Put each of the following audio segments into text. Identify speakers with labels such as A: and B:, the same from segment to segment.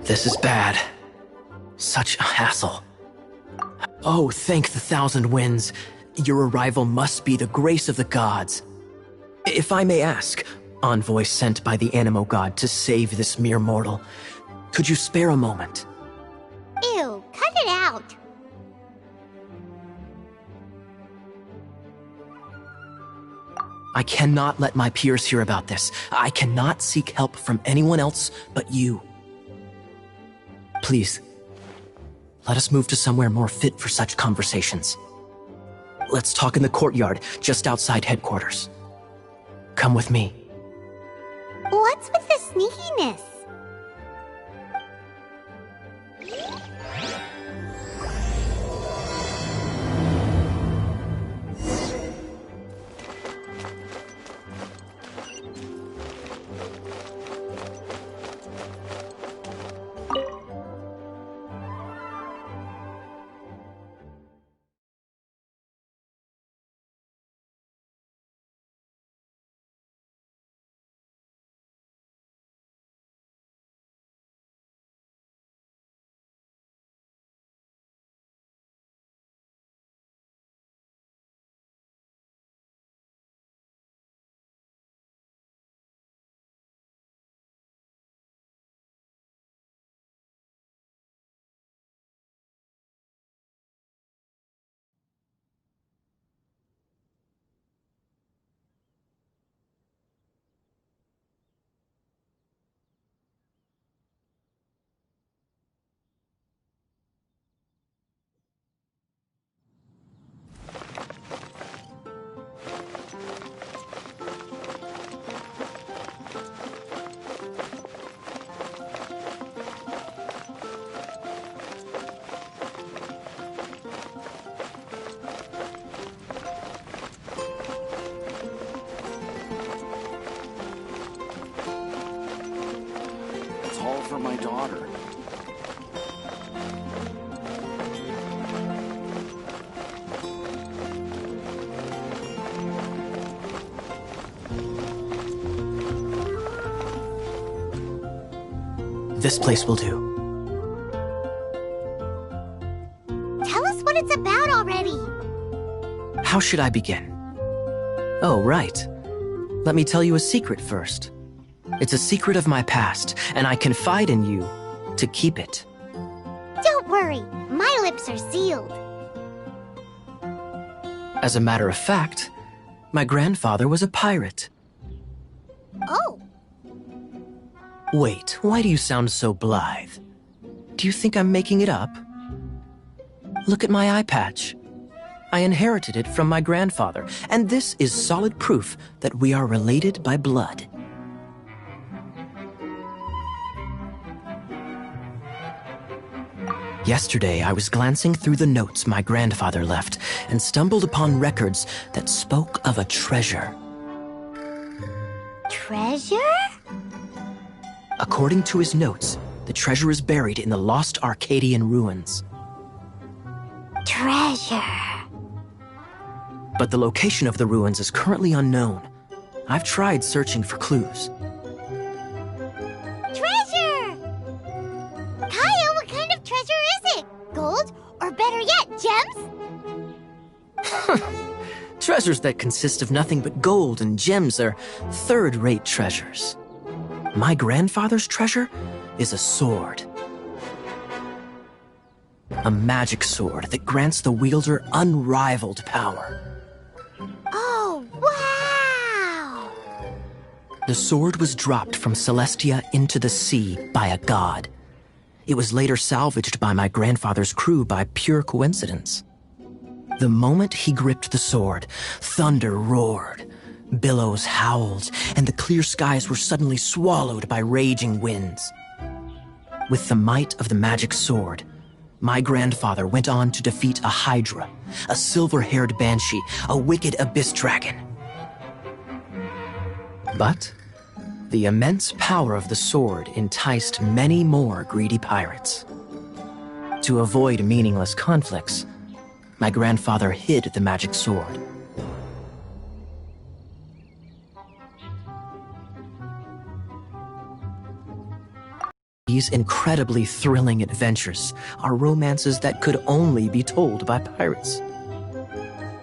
A: This is bad. Such a hassle. Oh, thank the thousand winds. Your arrival must be the grace of the gods. If I may ask, envoy sent by the Animo god to save this mere mortal, could you spare a moment?
B: Ew, cut it out.
A: I cannot let my peers hear about this. I cannot seek help from anyone else but you. Please, let us move to somewhere more fit for such conversations. Let's talk in the courtyard, just outside headquarters. Come with me.
B: What's with the sneakiness?
C: For my daughter.
A: This place will do.
B: Tell us what it's about already.
A: How should I begin? Oh, right. Let me tell you a secret first. It's a secret of my past, and I confide in you to keep it.
B: Don't worry, my lips are sealed.
A: As a matter of fact, my grandfather was a pirate.
B: Oh.
A: Wait, why do you sound so blithe? Do you think I'm making it up? Look at my eye patch. I inherited it from my grandfather, and this is solid proof that we are related by blood. Yesterday, I was glancing through the notes my grandfather left and stumbled upon records that spoke of a treasure.
B: Treasure?
A: According to his notes, the treasure is buried in the lost Arcadian ruins.
B: Treasure.
A: But the location of the ruins is currently unknown. I've tried searching for clues. Treasures that consist of nothing but gold and gems are third-rate treasures. My grandfather's treasure is a sword. A magic sword that grants the wielder unrivaled power.
B: Oh, wow!
A: The sword was dropped from Celestia into the sea by a god. It was later salvaged by my grandfather's crew by pure coincidence. The moment he gripped the sword, thunder roared, billows howled, and the clear skies were suddenly swallowed by raging winds. With the might of the magic sword, my grandfather went on to defeat a hydra, a silver-haired banshee, a wicked abyss dragon. But the immense power of the sword enticed many more greedy pirates. To avoid meaningless conflicts, my grandfather hid the magic sword. These incredibly thrilling adventures are romances that could only be told by pirates.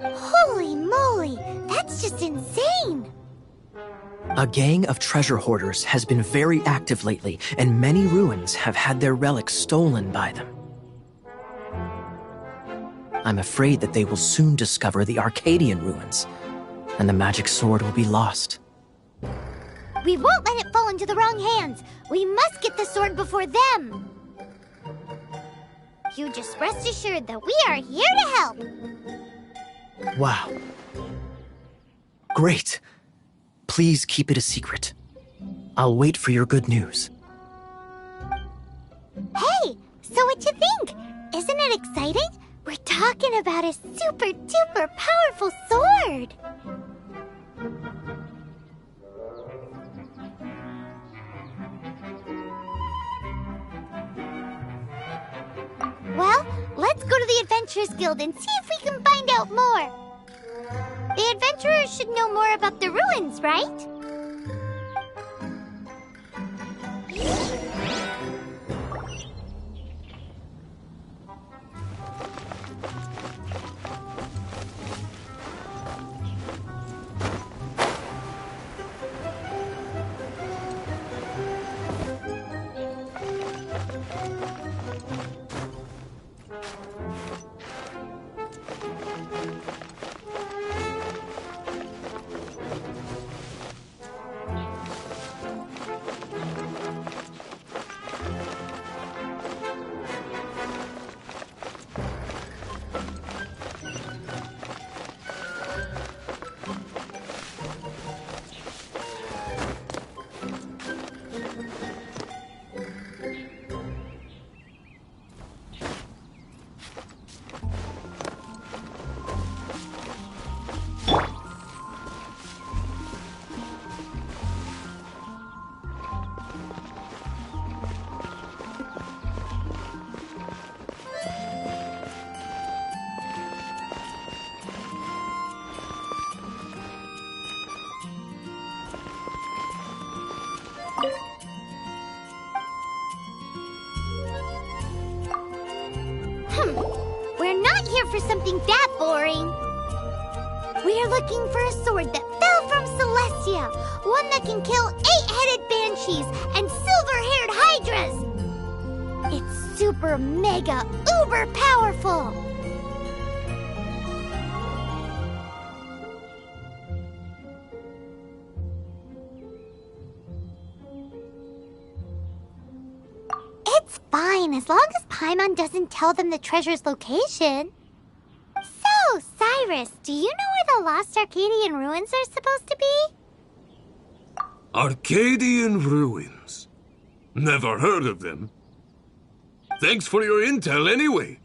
B: Holy moly, that's just insane!
A: A gang of treasure hoarders has been very active lately, and many ruins have had their relics stolen by them. I'm afraid that they will soon discover the Arcadian ruins, and the magic sword will be lost.
B: We won't let it fall into the wrong hands. We must get the sword before them. You just rest assured that we are here to help.
A: Wow. Great. Please keep it a secret. I'll wait for your good news.
B: Hey, so what you think? Isn't it exciting? We're talking about a super-duper powerful sword. Well, let's go to the Adventurers Guild and see if we can find out more. The adventurers should know more about the ruins, right? We're not here for something that boring. We're looking for a sword that fell from Celestia, one that can kill 8-headed banshees and silver-haired hydras. It's super mega uber powerful. It's fine, as long as Paimon doesn't tell them the treasure's location. So, Cyrus, do you know where the lost Arcadian ruins are supposed to be?
D: Arcadian ruins? Never heard of them. Thanks for your intel anyway.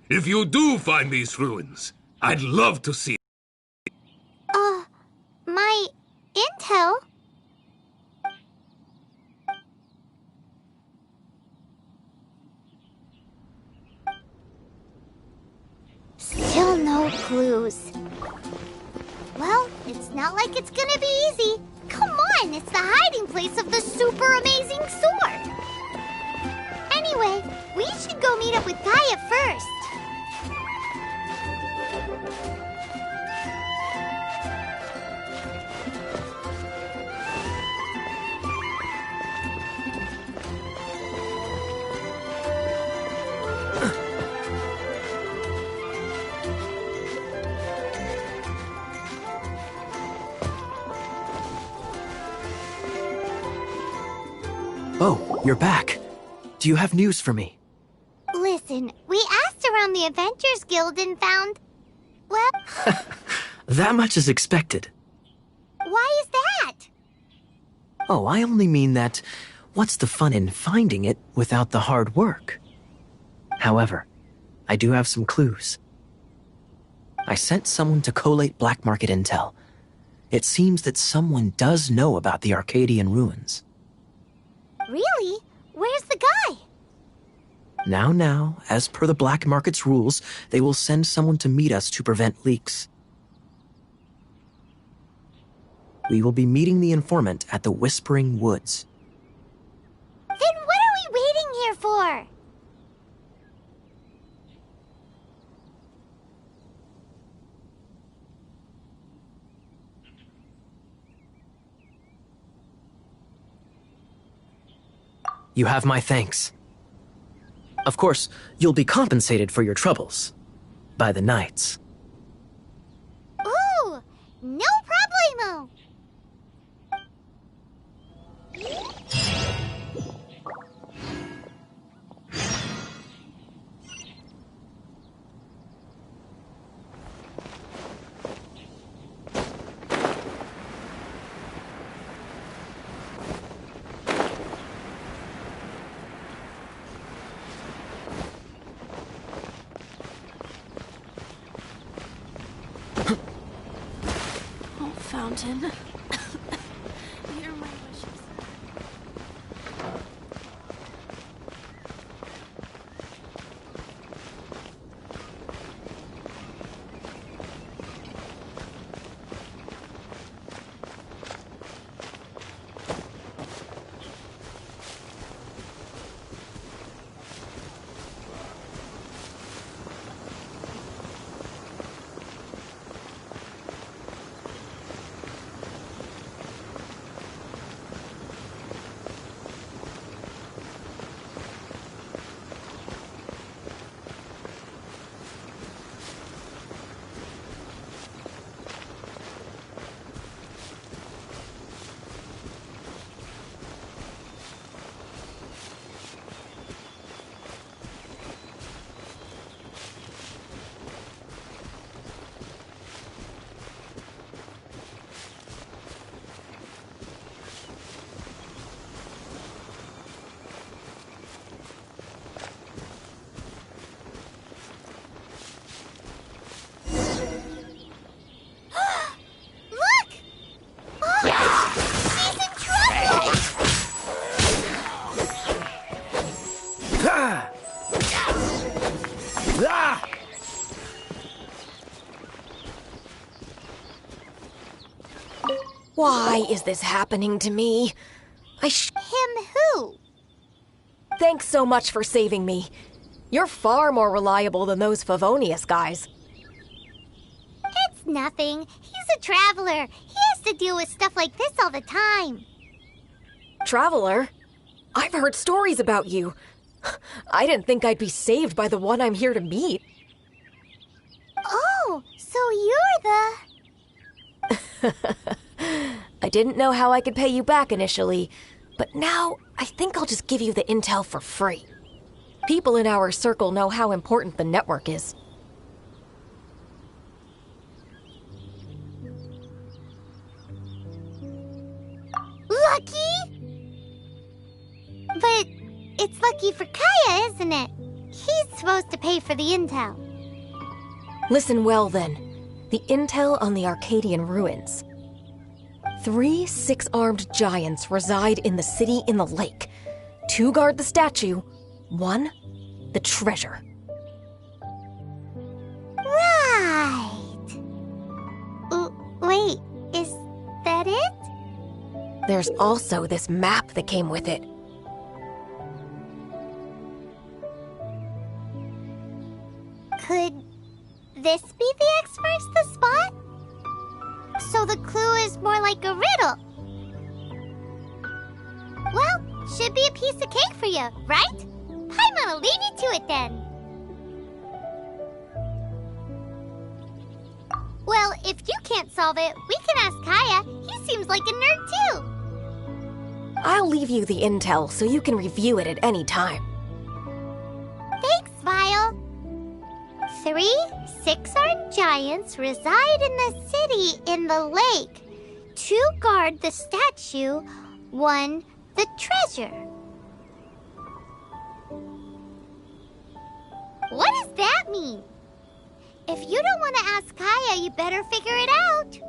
D: If you do find these ruins, I'd love to see it.
B: My intel? Still no clues. Well, it's not like it's gonna be easy. Come on, it's the hiding place of the super amazing sword. Anyway, we should go meet up with Gaia first.
A: Oh, you're back. Do you have news for me?
B: Listen, we asked around the Adventures Guild and found... Well,
A: That much is expected.
B: why is that?
A: Oh, I only mean that what's the fun in finding it without the hard work? However, I do have some clues. I sent someone to collate black market intel. It seems that someone does know about the Arcadian ruins.
B: Really? Where's the guy?
A: Now, as per the black market's rules, they will send someone to meet us to prevent leaks. We will be meeting the informant at the Whispering Woods.
B: Then what are we waiting here for?
A: You have my thanks. Of course, you'll be compensated for your troubles. By the knights.
B: Ooh, no problemo.
E: Fountain. Hear my wishes.
F: Why is this happening to me?
B: Him who?
F: Thanks so much for saving me. You're far more reliable than those Favonius guys.
B: It's nothing. He's a traveler. He has to deal with stuff like this all the time.
F: Traveler? I've heard stories about you. I didn't think I'd be saved by the one I'm here to meet.
B: Oh, so you're the...
F: I didn't know how I could pay you back initially, but now I think I'll just give you the intel for free. People in our circle know how important the network is.
B: Lucky? But it's lucky for Kaya, isn't it? He's supposed to pay for the intel.
F: Listen well then. The intel on the Arcadian ruins. 3 6-armed giants reside in the city in the lake. 2 guard the statue, 1 the treasure.
B: Right. Wait, is that it?
F: There's also this map that came with it.
B: Could this be the X marks the spot? So the clue is more like a riddle. Well, should be a piece of cake for you, right? Paimon will leave you to it then. Well, if you can't solve it, we can ask Kaya. He seems like a nerd too.
F: I'll leave you the intel so you can review it at any time.
B: Thanks, Vile. 3 six-armed giants reside in the city in the lake. 2 guard the statue, 1 the treasure. What does that mean? If you don't want to ask Kaya, you better figure it out.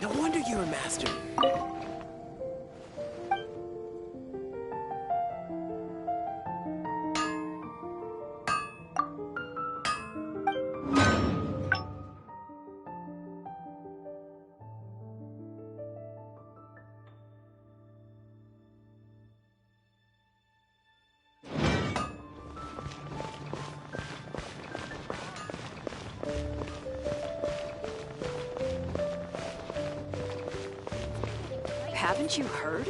G: No wonder you're a master.
E: Haven't you heard?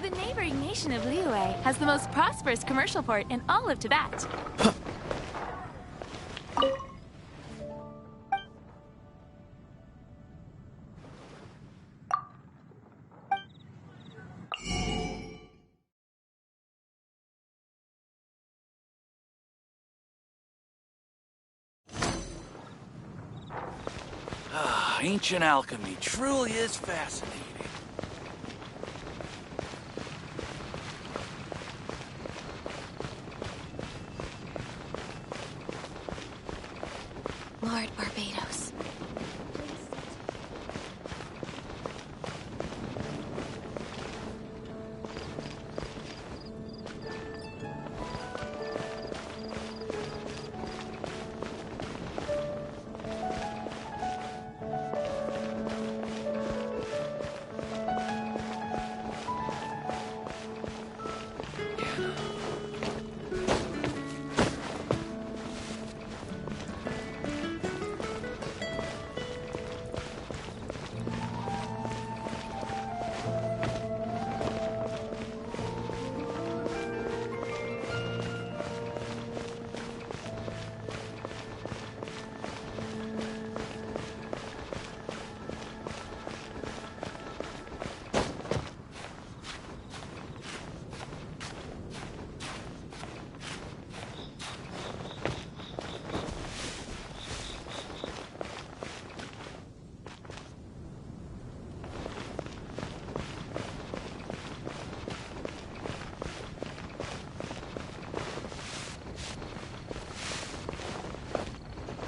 E: The neighboring nation of Liyue has the most prosperous commercial port in all of Tibet.
C: Ancient alchemy truly is fascinating.
F: Lord Barbados.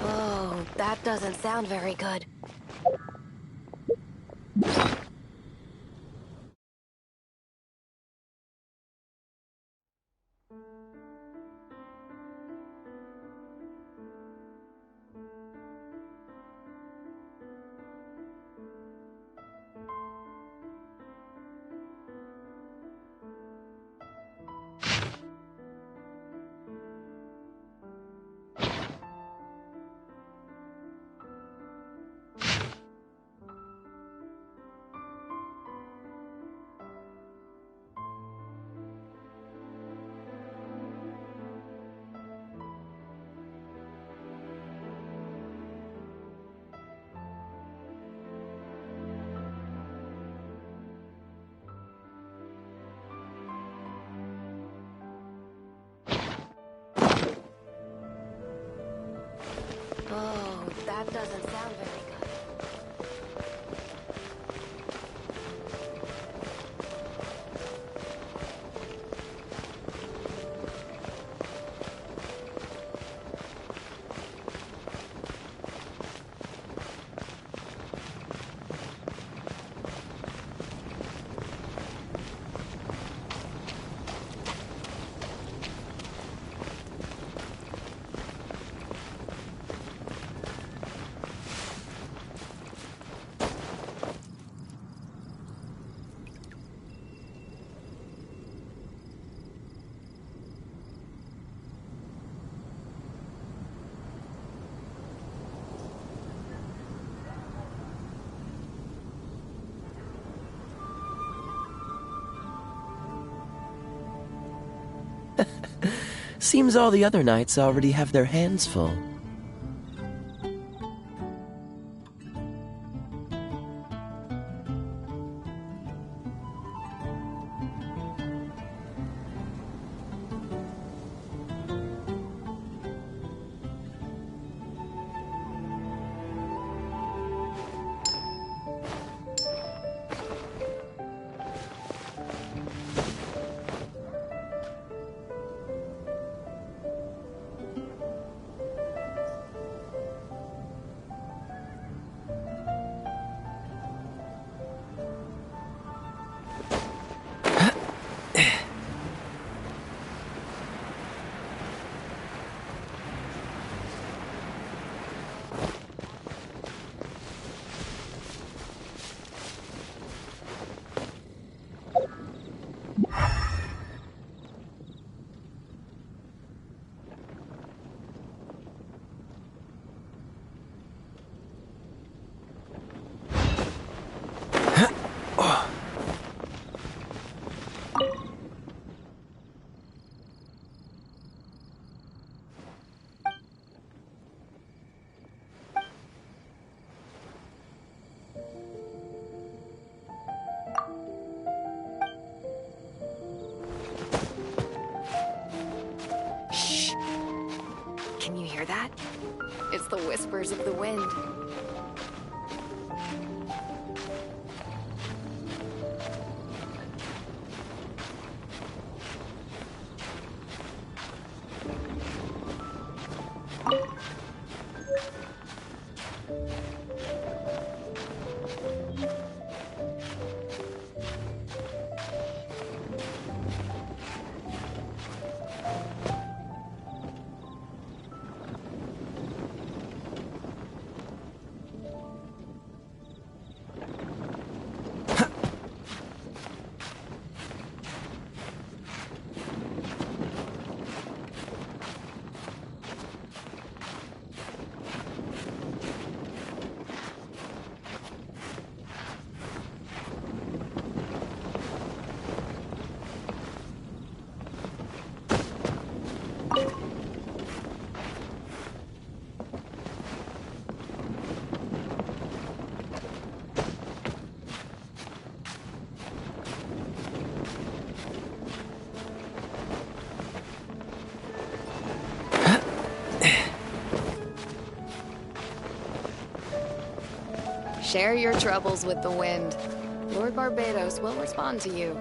F: Oh, that doesn't sound very good.
G: Seems all the other knights already have their hands full.
F: Can you hear that? It's the whispers of the wind. Share your troubles with the wind. Lord Barbados will respond to you.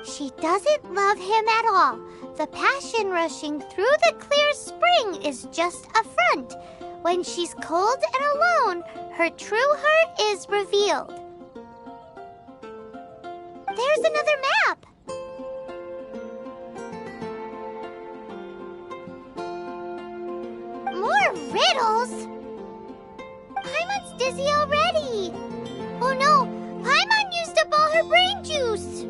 B: She doesn't love him at all. The passion rushing through the clear spring is just a front. When she's cold and alone, her true heart is revealed. There's another map! More riddles? Paimon's dizzy already! Oh no! Paimon used up all her brain juice!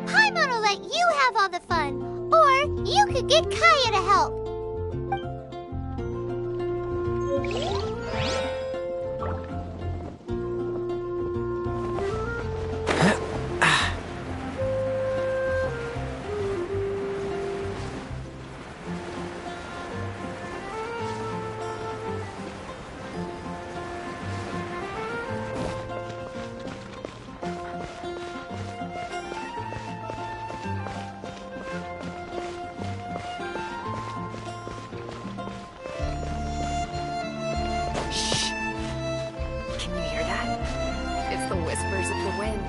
B: Paimon will let you have all the fun, or you could get Kaya to help.
E: Can you hear that? It's the whispers of the wind.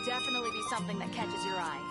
E: Definitely be something that catches your eye.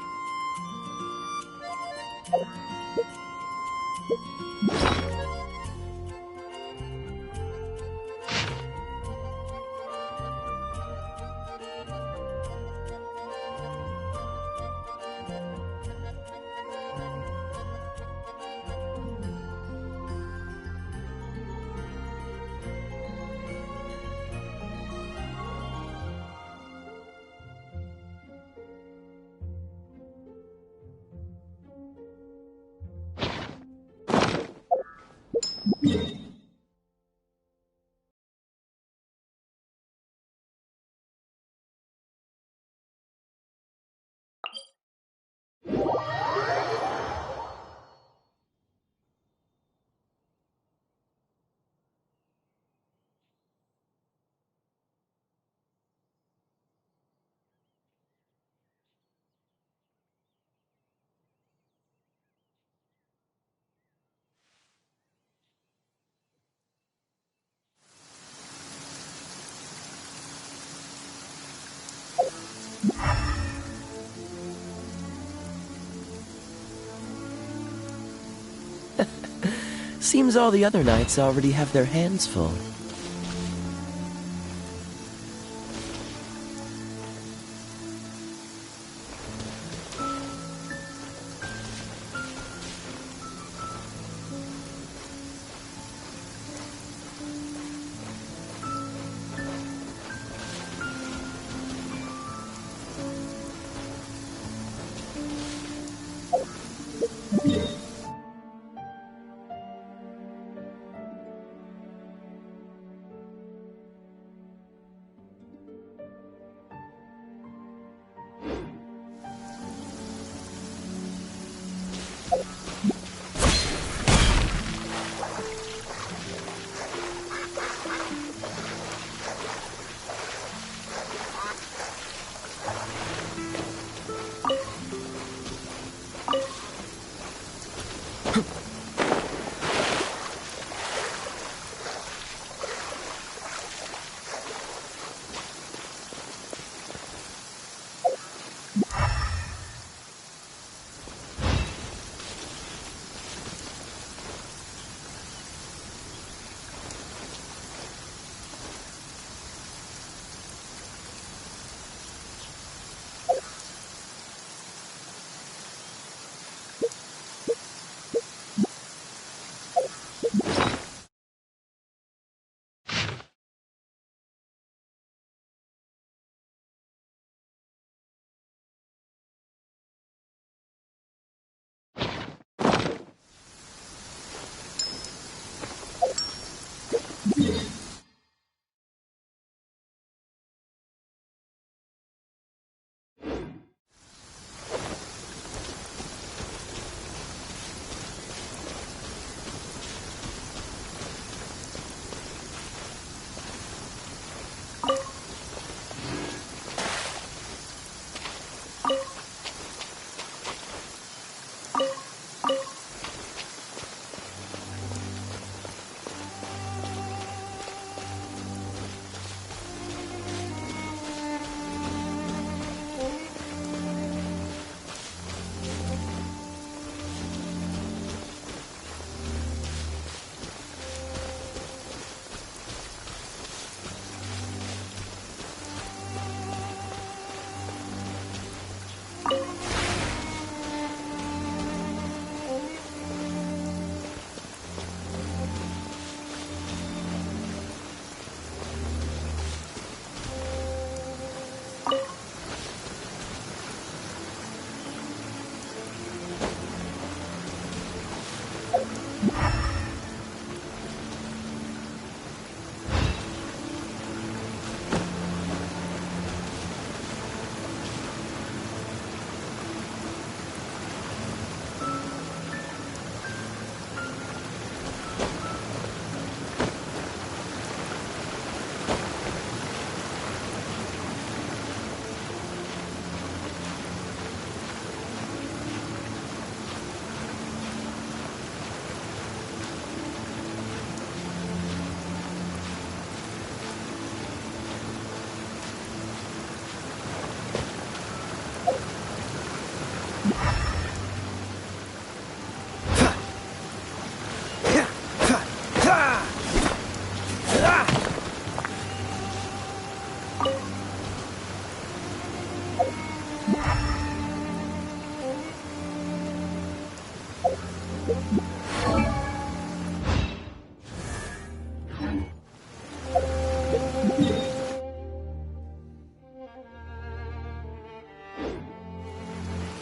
G: Seems all the other knights already have their hands full.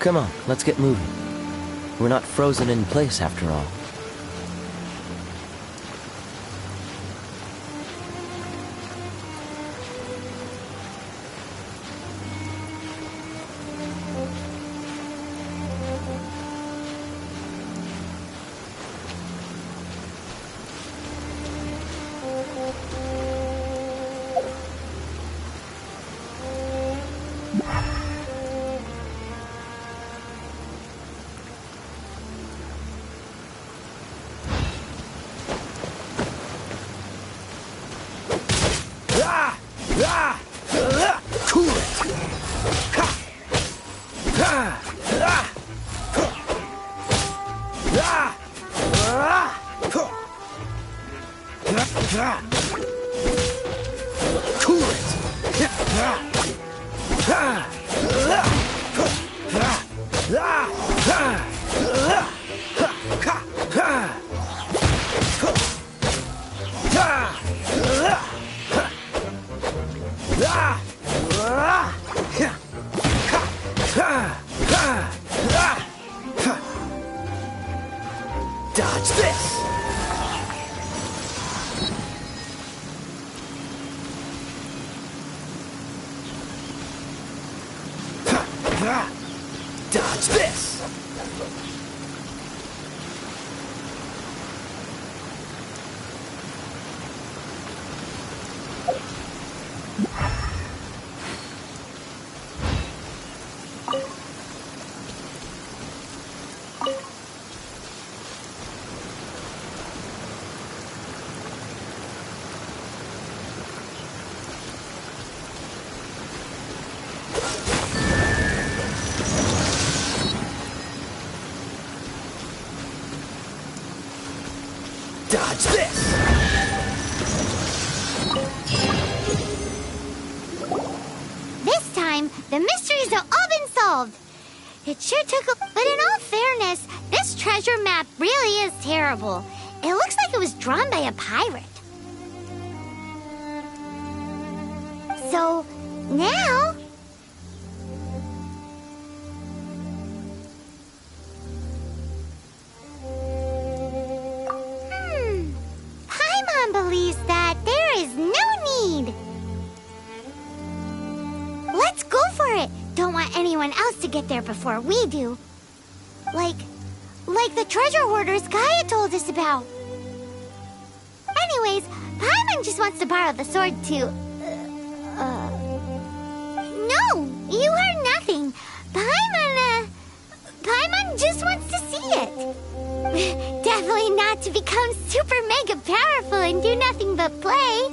H: Come on, let's get moving. We're not frozen in place after all.
G: Dodge this! Dodge this! Dodge this!
B: This time, the mysteries have all been solved. It sure took a... But in all fairness, this treasure map really is terrible. It looks like it was drawn by a pirate. So, now... Paimon believes that there is no need. Let's go for it. Don't want anyone else to get there before we do. Like the treasure hoarders Gaia told us about. Anyways, Paimon just wants to borrow the sword to... No, you heard nothing. Paimon just wants to see it. Definitely not to become super mega powerful and do nothing but play.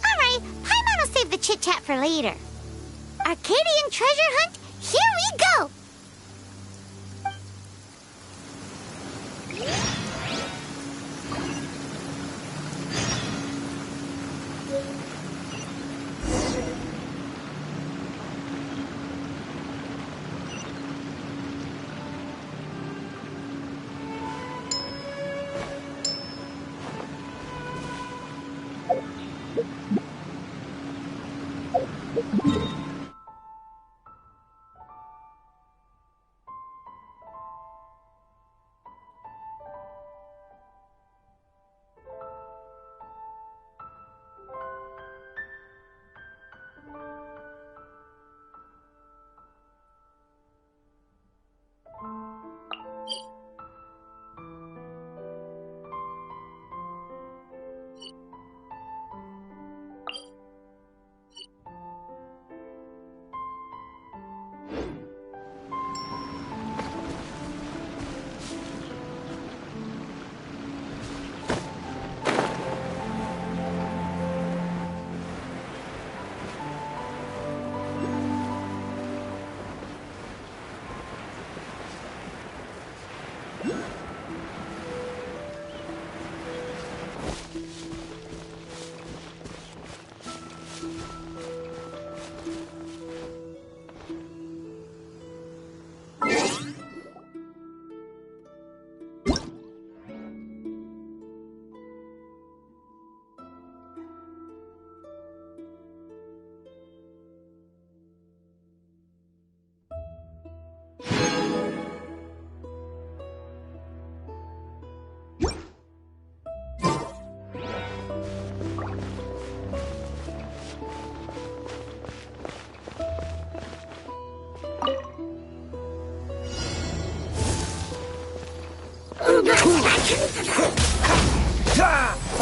B: Alright, Paimon will save the chit-chat for later. Arcadian treasure hunt, here we go!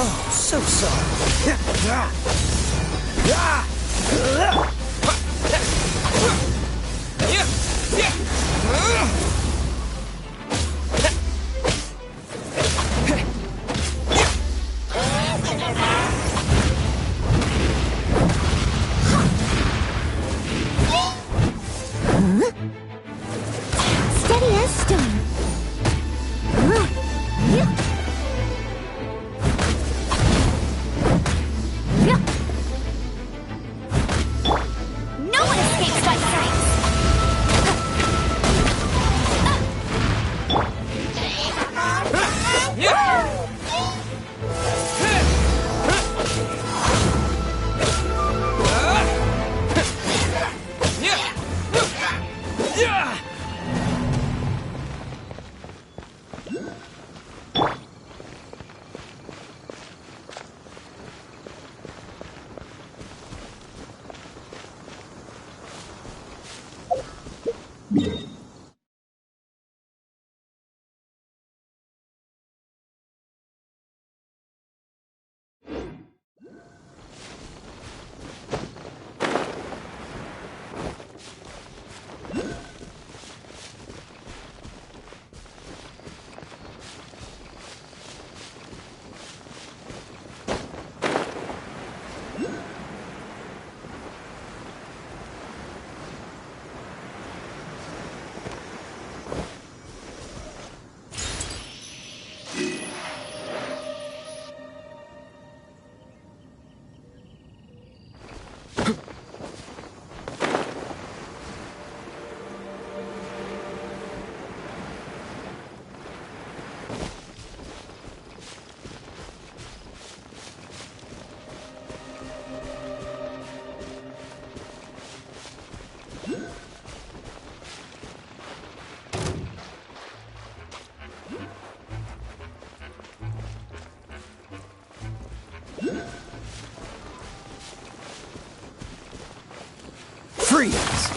G: Oh, so sorry.
B: Steady as stone. No one escapes my sight.
G: Freeze!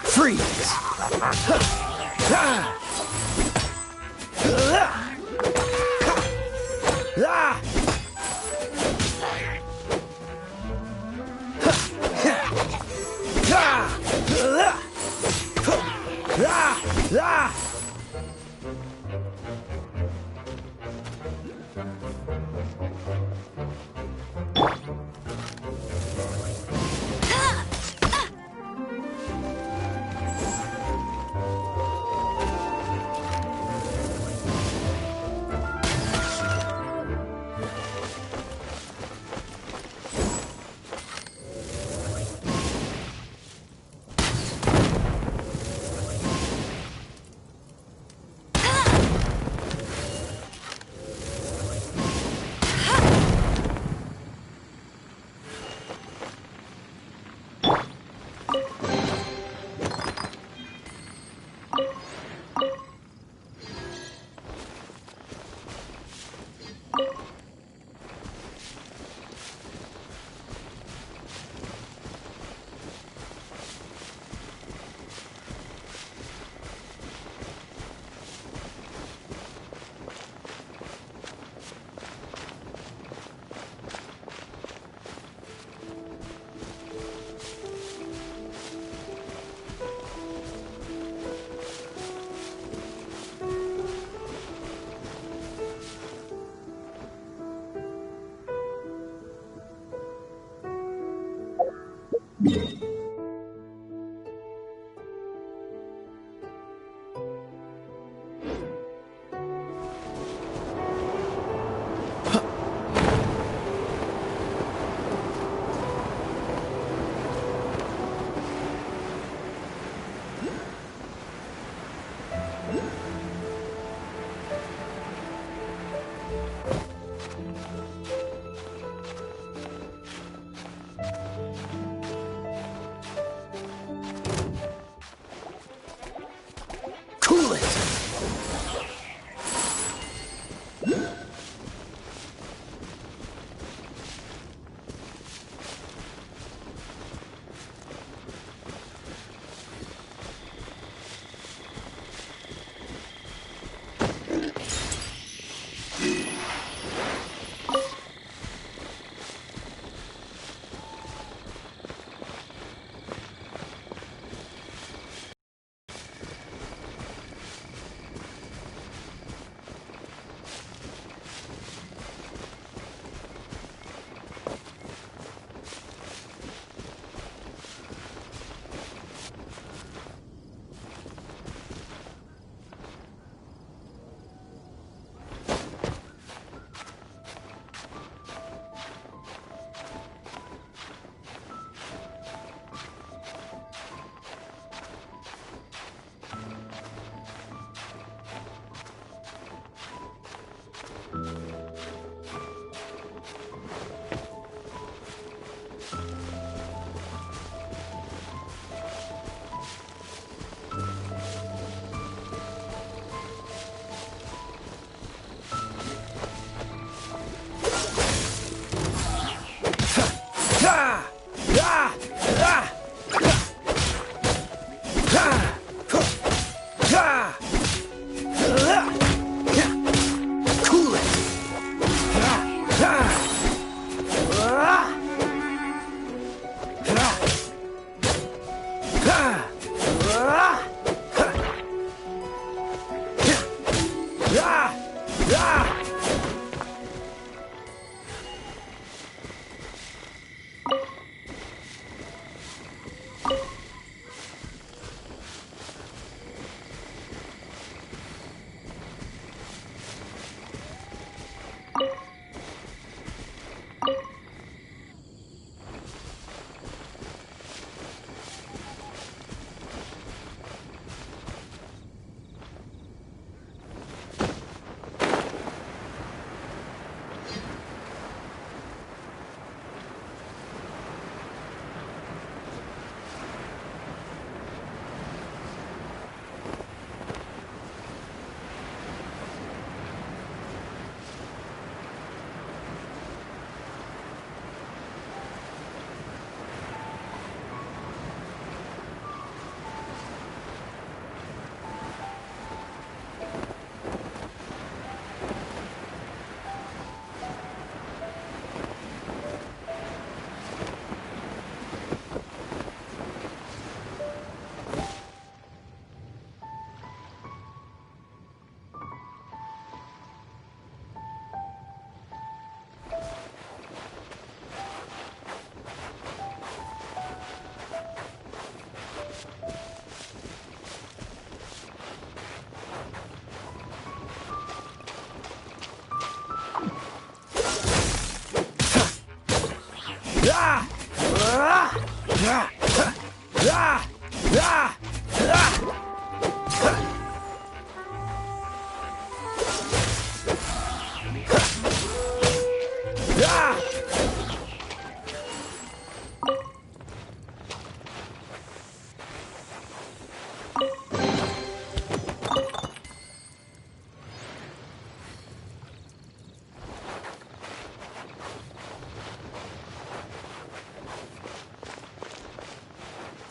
G: Freeze!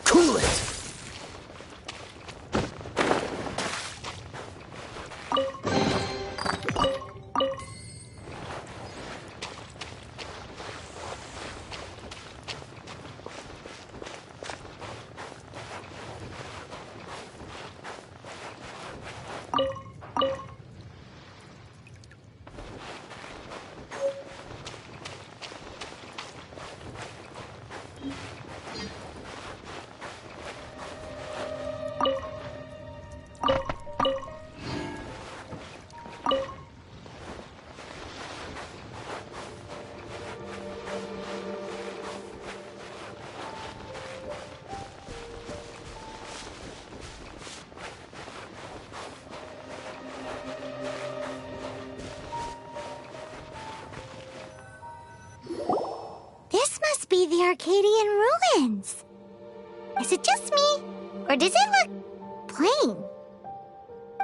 A: Cool it!
B: This must be the Arcadian ruins. Is it just me? Or does it look plain?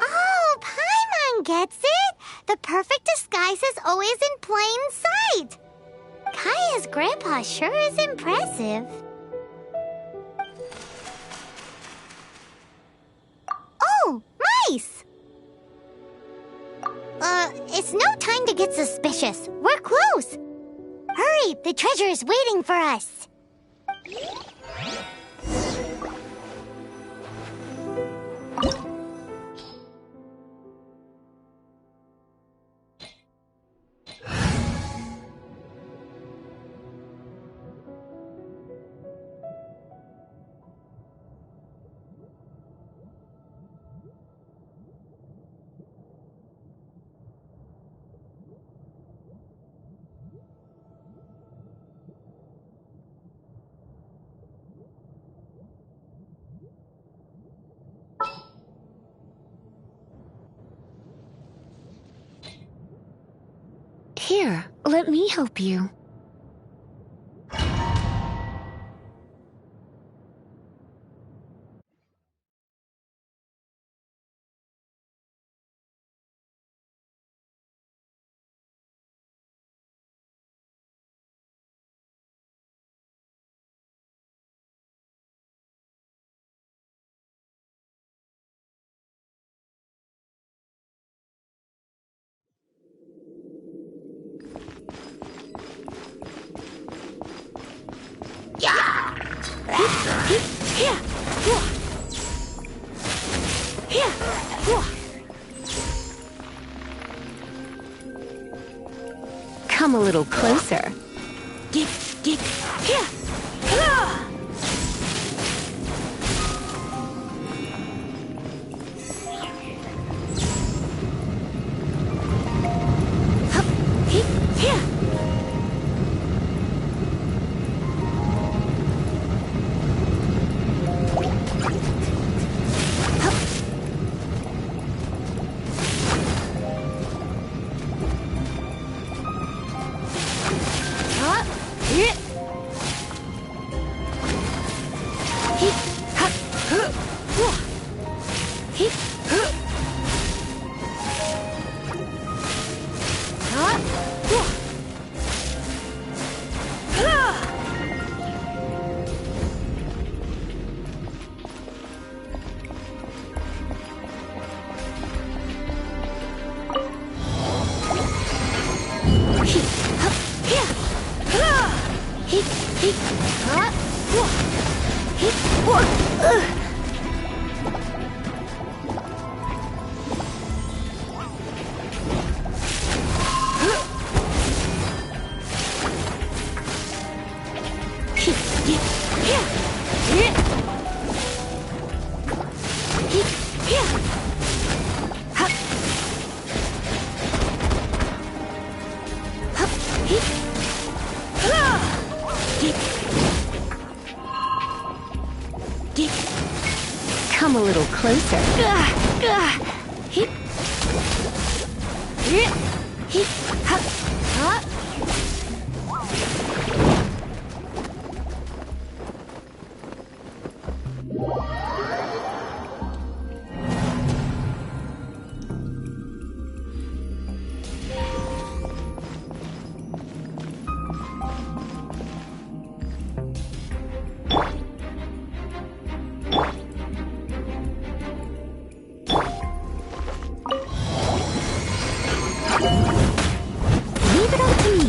B: Oh, Paimon gets it! The perfect disguise is always in plain sight! Kaya's grandpa sure is impressive. Oh, mice! It's no time to get suspicious. We're close. Hurry, the treasure is waiting for us.
I: Here, let me help you. Come a little closer. Come a little closer. Leave it up to me.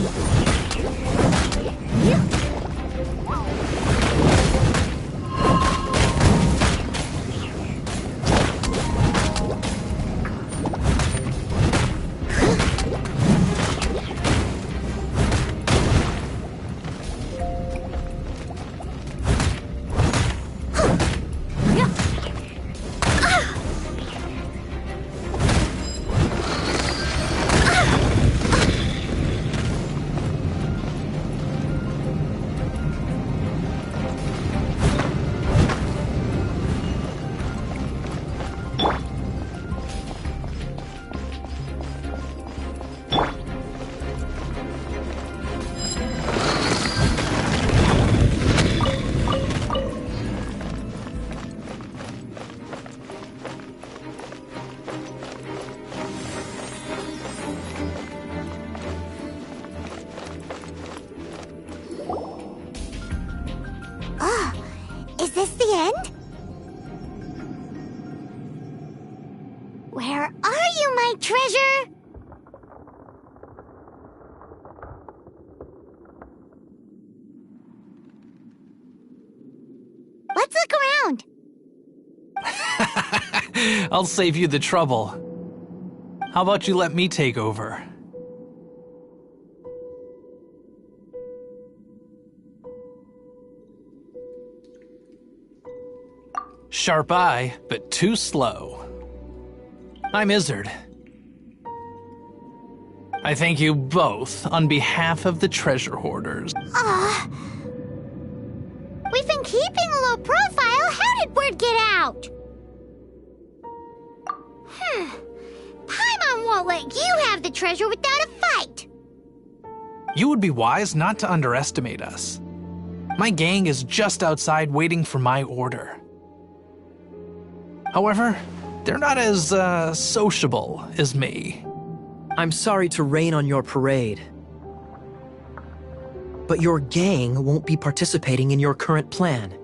B: Is this the end? Where are you, my treasure? Let's look around.
J: I'll save you the trouble. How about you let me take over? Sharp eye, but too slow. I'm Izzard. I thank you both on behalf of the treasure hoarders.
B: We've been keeping a low profile. How did word get out? Paimon won't let you have the treasure without a fight.
J: You would be wise not to underestimate us. My gang is just outside waiting for my order. However, they're not as, sociable as me.
A: I'm sorry to rain on your parade, but your gang won't be participating in your current plan.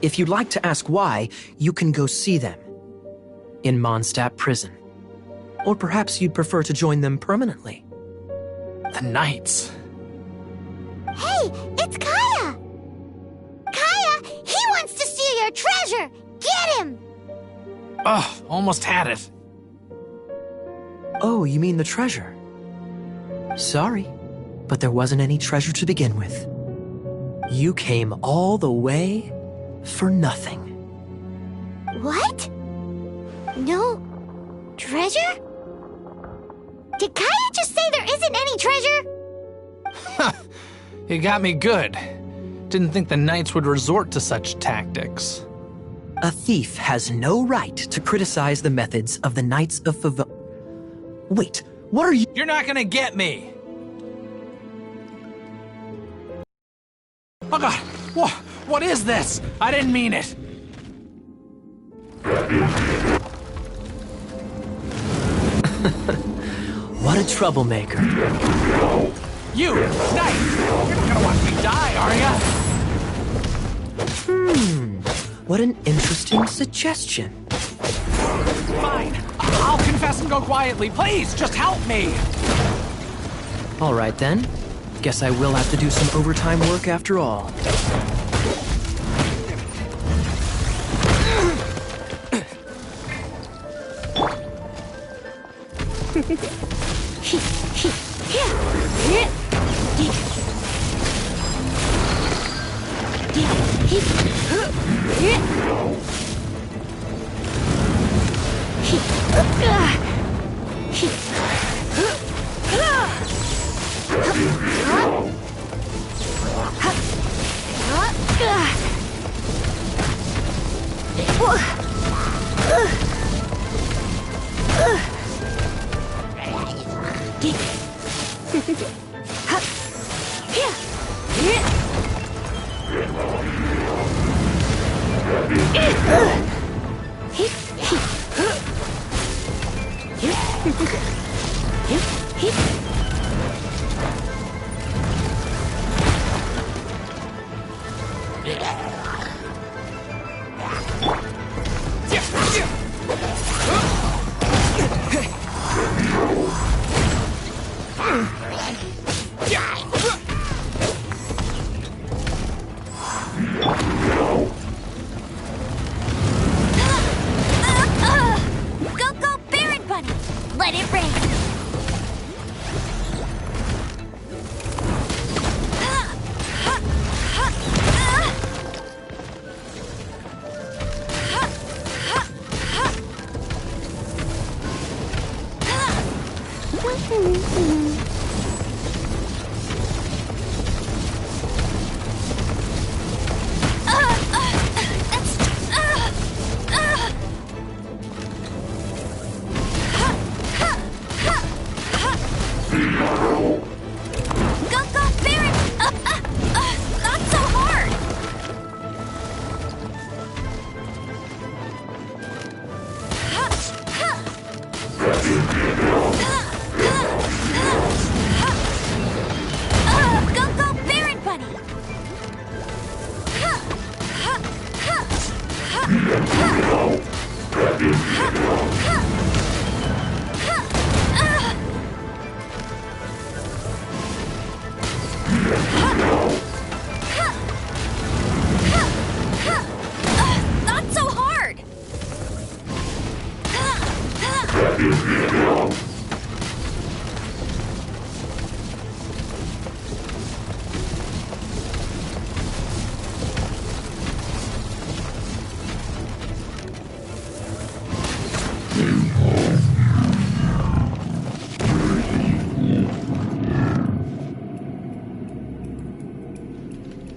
A: If you'd like to ask why, you can go see them in Mondstadt prison. Or perhaps you'd prefer to join them permanently.
J: The Knights.
B: Hey, it's Kaya! Kaya, he wants to steal your treasure! Get him!
J: Ugh, almost had it.
A: Oh, you mean the treasure? Sorry, but there wasn't any treasure to begin with. You came all the way for nothing.
B: What? No treasure? Did Kaya just say there isn't any treasure?
J: You got me good. Didn't think the Knights would resort to such tactics.
A: A thief has no right to criticize the methods of the Knights of Favon. Wait, what are you—
J: You're not gonna get me! Oh god! What is this? I didn't mean it!
A: What a troublemaker.
J: You, Knight! You're not gonna watch me die, are ya?
A: What an interesting suggestion.
J: Fine. I'll confess and go quietly. Please, just help me!
A: All right then. Guess I will have to do some overtime work after all.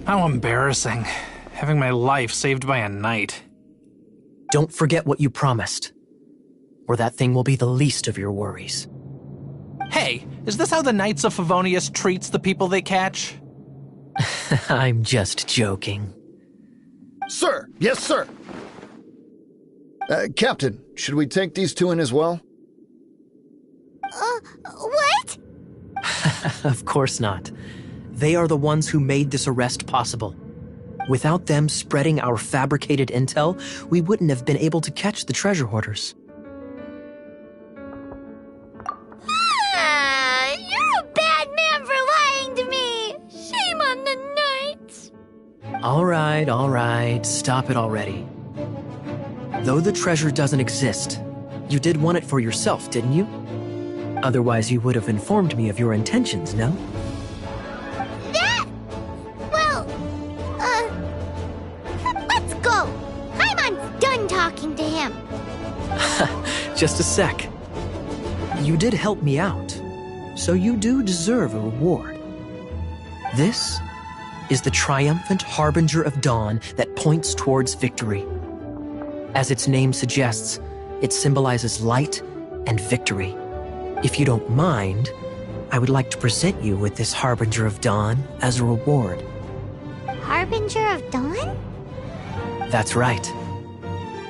J: How embarrassing, having my life saved by a knight.
A: Don't forget what you promised, or that thing will be the least of your worries.
J: Hey, is this how the Knights of Favonius treats the people they catch?
A: I'm just joking.
K: Sir! Yes, sir! Captain, should we take these two in as well?
B: What?
A: Of course not. They are the ones who made this arrest possible. Without them spreading our fabricated intel, we wouldn't have been able to catch the treasure hoarders.
B: You're a bad man for lying to me! Shame on the Knights!
A: All right, stop it already. Though the treasure doesn't exist, you did want it for yourself, didn't you? Otherwise, you would have informed me of your intentions, no?
B: Let's go! Paimon's done talking to him.
A: Just a sec. You did help me out, so you do deserve a reward. This is the triumphant harbinger of dawn that points towards victory. As its name suggests, it symbolizes light and victory. If you don't mind, I would like to present you with this harbinger of dawn as a reward.
B: Harbinger of dawn?
A: That's right.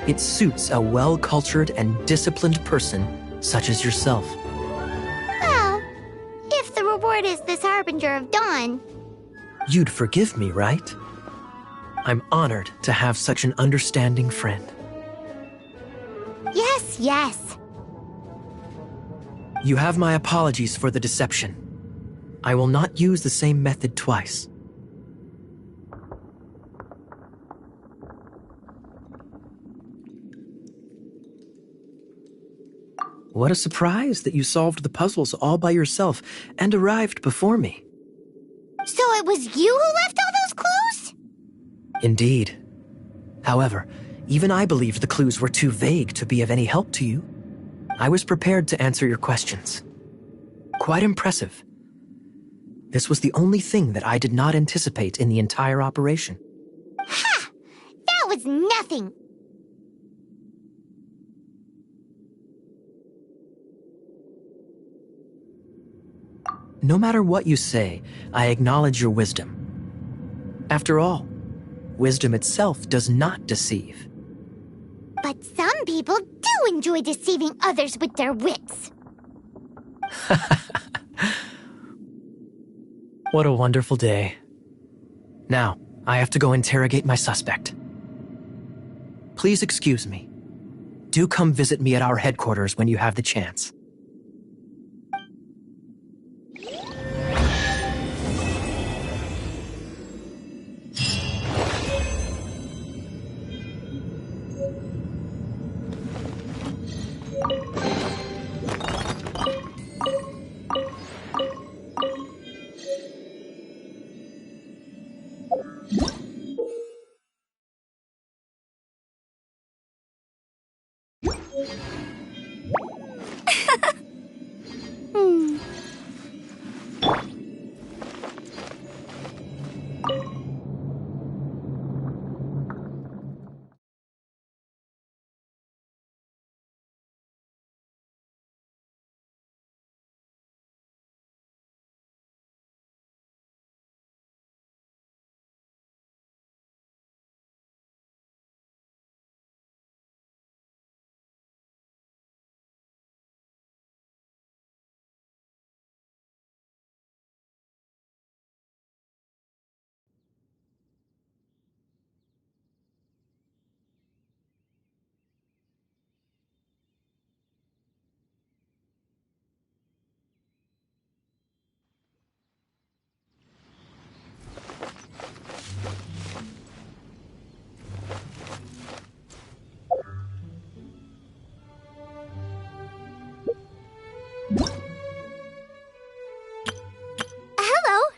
A: It suits a well-cultured and disciplined person such as yourself.
B: Well, if the reward is this harbinger of dawn...
A: You'd forgive me, right? I'm honored to have such an understanding friend.
B: Yes.
A: You have my apologies for the deception. I will not use the same method twice. What a surprise that you solved the puzzles all by yourself and arrived before me.
B: So it was you who left all those clues?
A: Indeed. However, even I believed the clues were too vague to be of any help to you. I was prepared to answer your questions. Quite impressive. This was the only thing that I did not anticipate in the entire operation.
B: Ha! That was nothing!
A: No matter what you say, I acknowledge your wisdom. After all, wisdom itself does not deceive.
B: But some people do enjoy deceiving others with their wits.
A: What a wonderful day. Now, I have to go interrogate my suspect. Please excuse me. Do come visit me at our headquarters when you have the chance.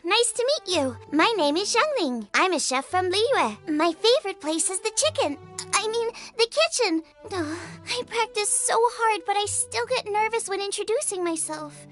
B: Nice to meet you. My name is Xiangling. I'm a chef from Liyue. My favorite place is the the kitchen. I practice so hard, but I still get nervous when introducing myself.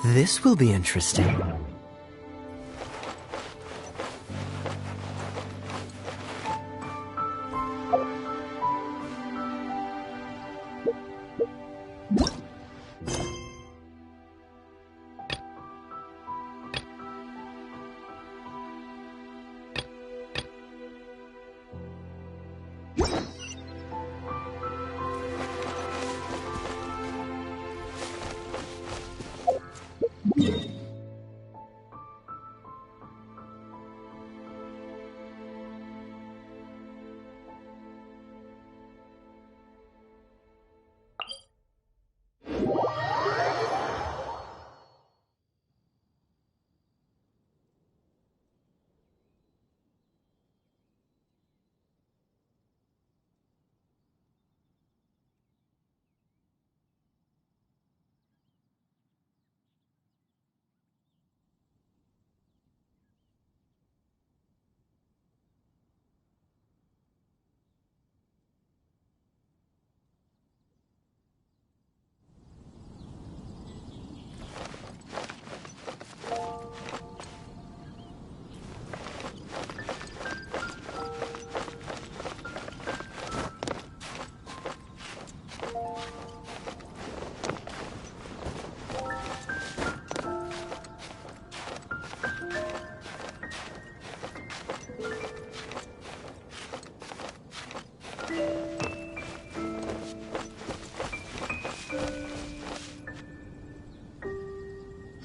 A: This will be interesting.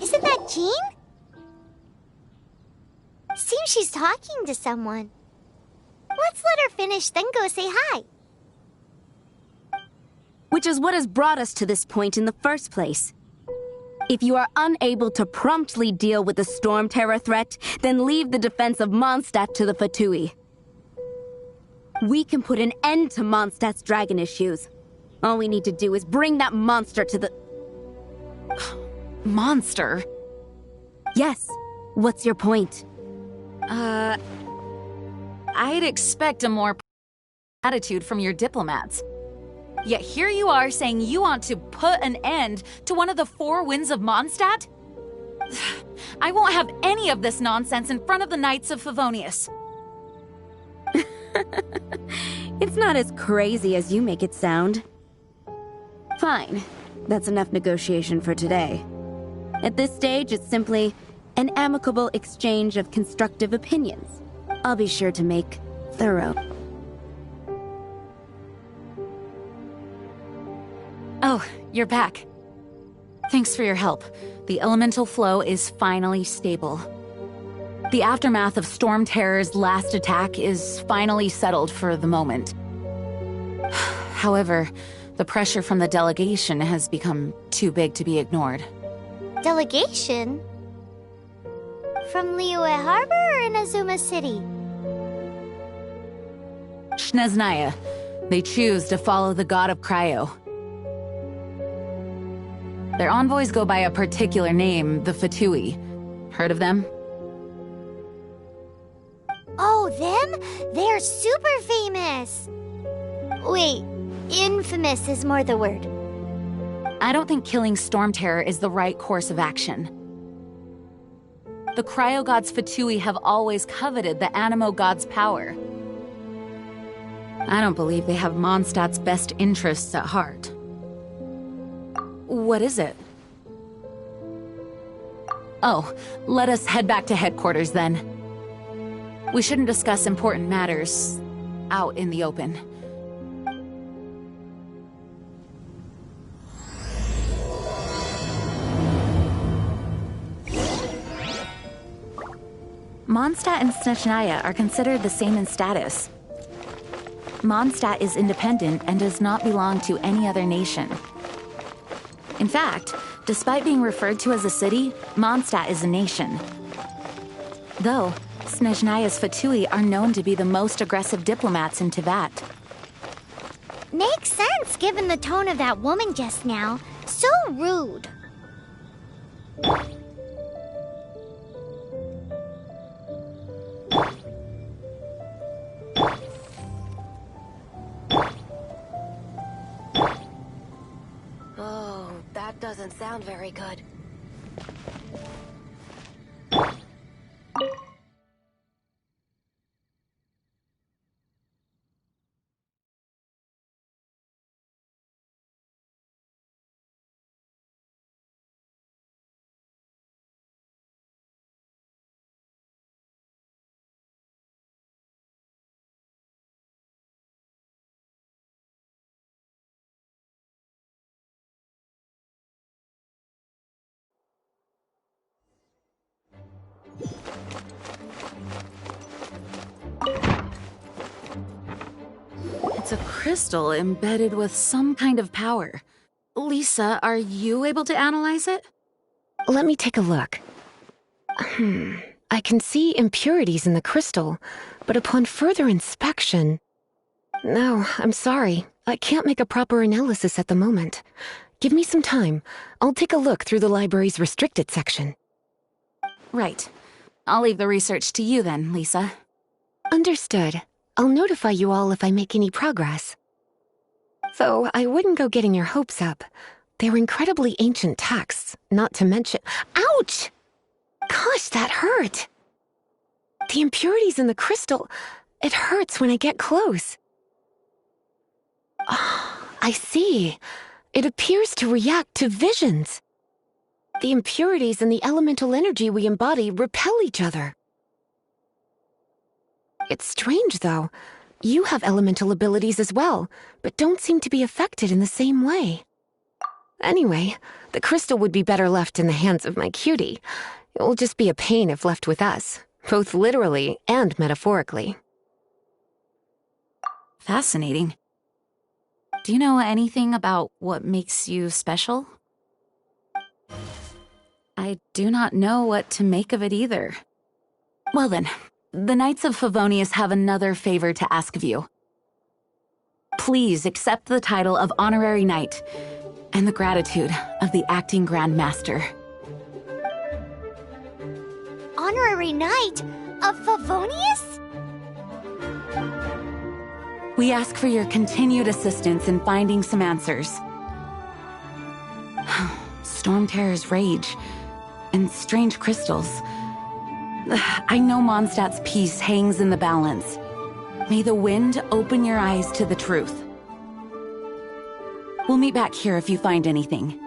B: Isn't that Jean? Seems she's talking to someone. Let's let her finish, then go say hi.
I: Which is what has brought us to this point in the first place. If you are unable to promptly deal with the storm terror threat, then leave the defense of Mondstadt to the Fatui. We can put an end to Mondstadt's dragon issues. All we need to do is bring that monster to the...
E: Monster?
I: Yes. What's your point?
E: I'd expect a more attitude from your diplomats. Yet here you are saying you want to put an end to one of the four winds of Mondstadt? I won't have any of this nonsense in front of the Knights of Favonius.
I: It's not as crazy as you make it sound. Fine. That's enough negotiation for today. At this stage, it's simply an amicable exchange of constructive opinions. I'll be sure to make thorough.
E: Oh, you're back. Thanks for your help. The elemental flow is finally stable. The aftermath of Storm Terror's last attack is finally settled for the moment. However, the pressure from the delegation has become too big to be ignored.
B: Delegation? From Liyue Harbor or Inazuma City?
E: Snezhnaya. They choose to follow the god of Cryo. Their envoys go by a particular name, the Fatui. Heard of them?
B: Oh, them? They're super famous! Wait, infamous is more the word.
E: I don't think killing Storm Terror is the right course of action. The Cryo God's Fatui have always coveted the Animo God's power. I don't believe they have Mondstadt's best interests at heart. What is it? Oh, let us head back to headquarters then. We shouldn't discuss important matters out in the open. Mondstadt and Snezhnaya are considered the same in status. Mondstadt is independent and does not belong to any other nation. In fact, despite being referred to as a city, Mondstadt is a nation. Though, Snezhnaya's Fatui are known to be the most aggressive diplomats in Teyvat.
B: Makes sense given the tone of that woman just now. So rude.
F: Oh, that doesn't sound very good.
E: It's a crystal embedded with some kind of power. Lisa, are you able to analyze it?
F: Let me take a look. I can see impurities in the crystal, but upon further inspection... No, I'm sorry. I can't make a proper analysis at the moment. Give me some time. I'll take a look through the library's restricted section.
E: Right. I'll leave the research to you then, Lisa.
F: Understood. I'll notify you all if I make any progress. Though I wouldn't go getting your hopes up. They're incredibly ancient texts, not to mention— Ouch! Gosh, that hurt! The impurities in the crystal— it hurts when I get close. Oh, I see. It appears to react to visions. The impurities and the elemental energy we embody repel each other. It's strange, though. You have elemental abilities as well, but don't seem to be affected in the same way. Anyway, the crystal would be better left in the hands of my cutie. It will just be a pain if left with us, both literally and metaphorically.
E: Fascinating. Do you know anything about what makes you special? I do not know what to make of it either. Well then, the Knights of Favonius have another favor to ask of you. Please accept the title of Honorary Knight and the gratitude of the Acting Grand Master.
B: Honorary Knight of Favonius?
E: We ask for your continued assistance in finding some answers. Storm Terror's rage and strange crystals. I know Mondstadt's peace hangs in the balance. May the wind open your eyes to the truth. We'll meet back here if you find anything.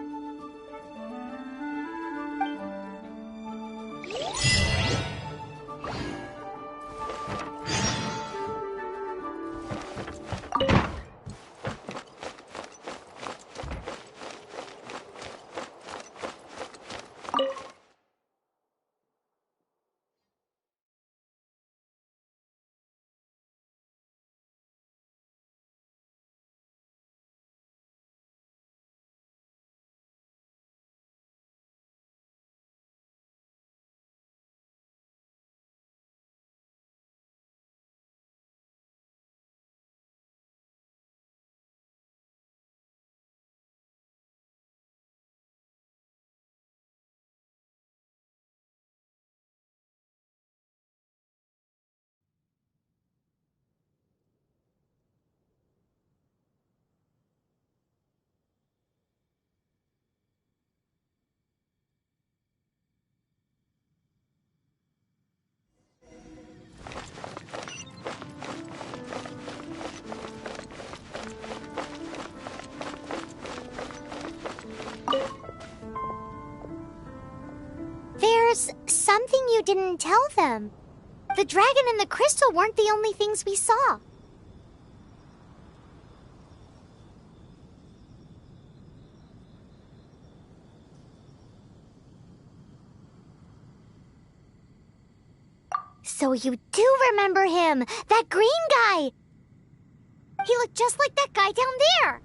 B: There's something you didn't tell them. The dragon and the crystal weren't the only things we saw. So you do remember him, that green guy. He looked just like that guy down there.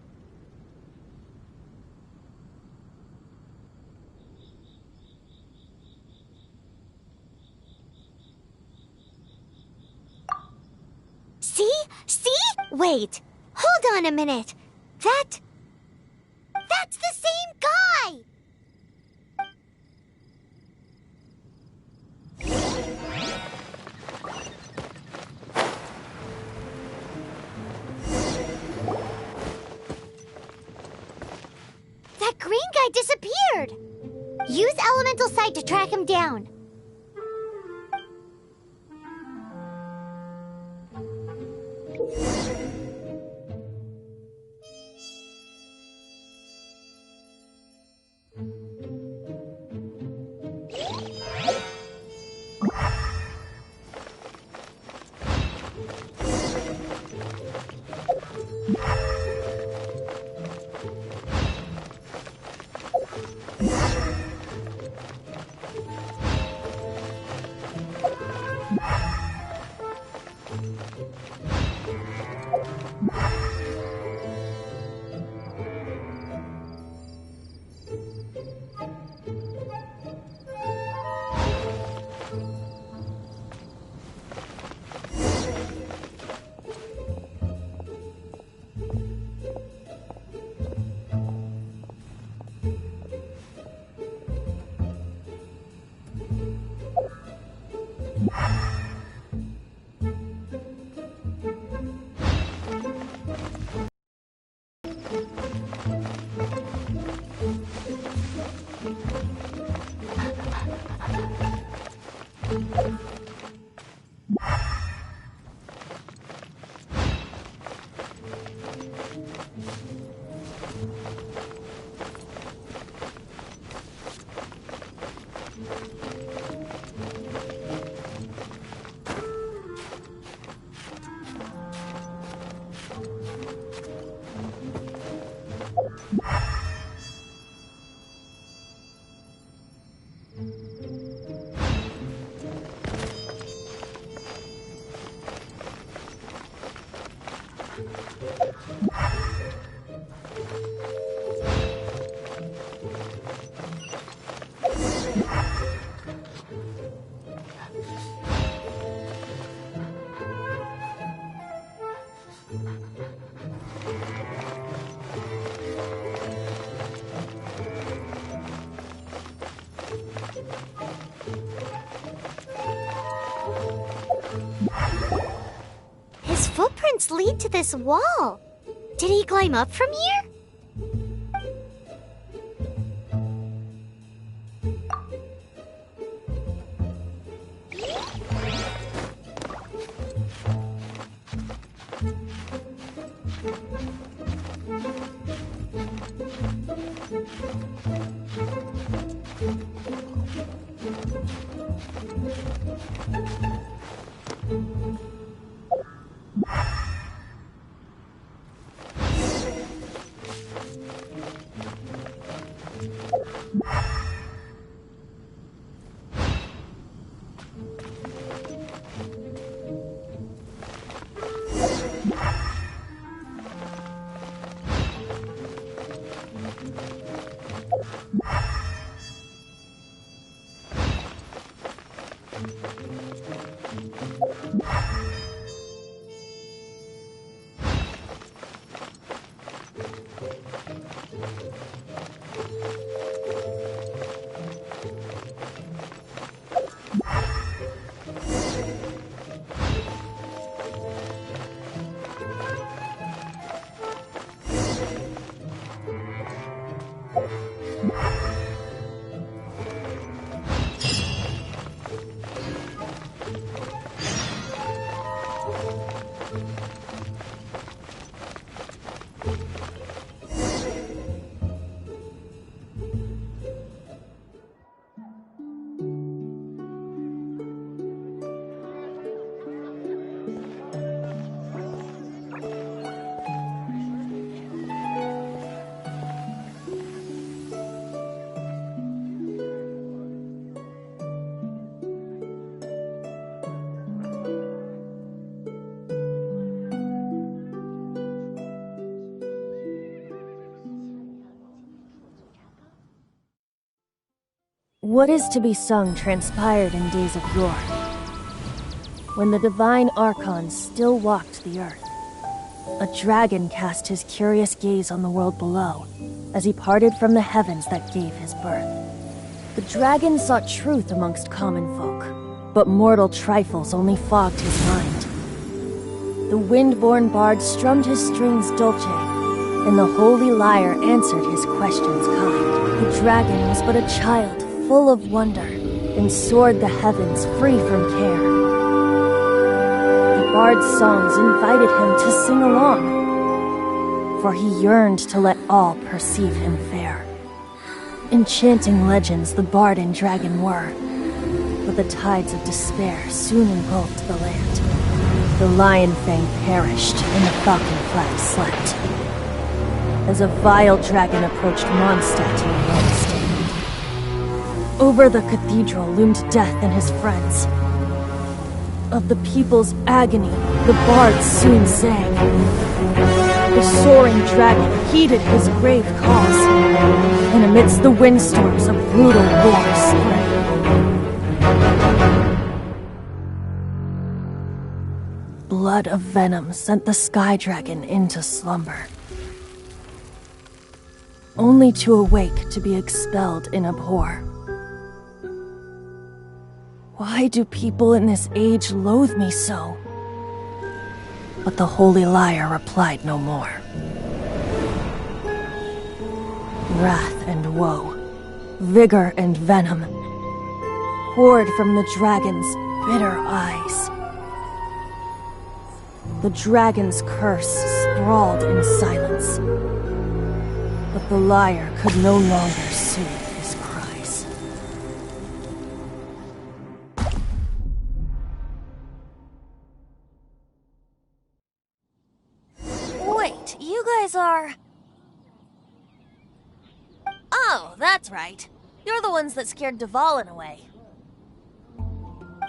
B: See? See? Wait. Hold on a minute. That's the same guy! That green guy disappeared! Use Elemental Sight to track him down. His footprints lead to this wall. Did he climb up from here?
L: What is to be sung transpired in days of yore, when the divine archons still walked the earth. A dragon cast his curious gaze on the world below, as he parted from the heavens that gave his birth. The dragon sought truth amongst common folk, but mortal trifles only fogged his mind. The wind-born bard strummed his strings dolce, and the holy lyre answered his questions kind. The dragon was but a child, full of wonder, and soared the heavens free from care. The bard's songs invited him to sing along, for he yearned to let all perceive him fair. Enchanting legends the bard and dragon were, but the tides of despair soon engulfed the land. The lion fang perished, and the falcon flag slept, as a vile dragon approached Mondstadt in a lone state. Over the cathedral loomed death and his friends. Of the people's agony, the bard soon sang. The soaring dragon heeded his grave calls, and amidst the windstorms a brutal war spread. Blood of venom sent the sky dragon into slumber, only to awake to be expelled in abhor. Why do people in this age loathe me so? But the holy liar replied no more. Wrath and woe, vigor and venom, poured from the dragon's bitter eyes. The dragon's curse sprawled in silence, but the liar could no longer soothe his cries.
F: Wait, you guys are... Oh, that's right. You're the ones that scared Dvalin away.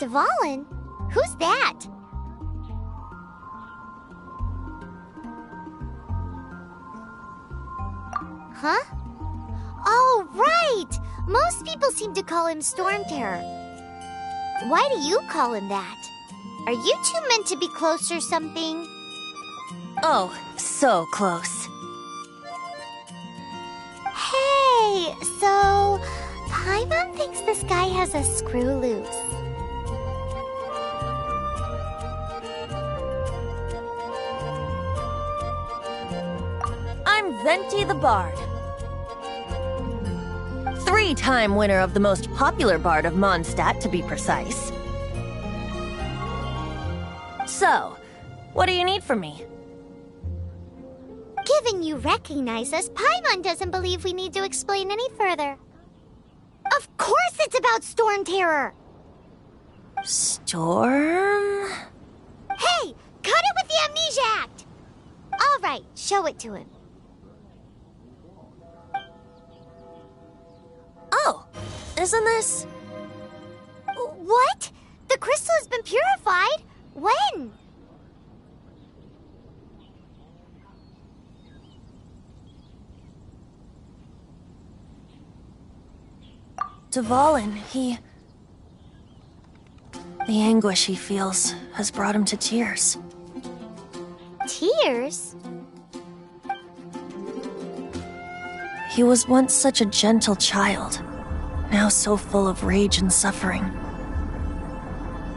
B: Dvalin? Who's that? Huh? Oh, right! Most people seem to call him Storm Terror. Why do you call him that? Are you two meant to be close or something?
F: Oh, so close.
B: Hey, so... Paimon thinks this guy has a screw loose.
F: I'm Venti the Bard. 3-time winner of the most popular bard of Mondstadt, to be precise. So, what do you need from me?
B: Given you recognize us, Paimon doesn't believe we need to explain any further. Of course it's about Storm Terror!
F: Storm?
B: Hey! Cut it with the Amnesia Act! Alright, show it to him.
F: Oh, isn't this...
B: What? The crystal has been purified? When?
F: Dvalin, he... The anguish he feels has brought him to tears.
B: Tears?
F: He was once such a gentle child, now so full of rage and suffering.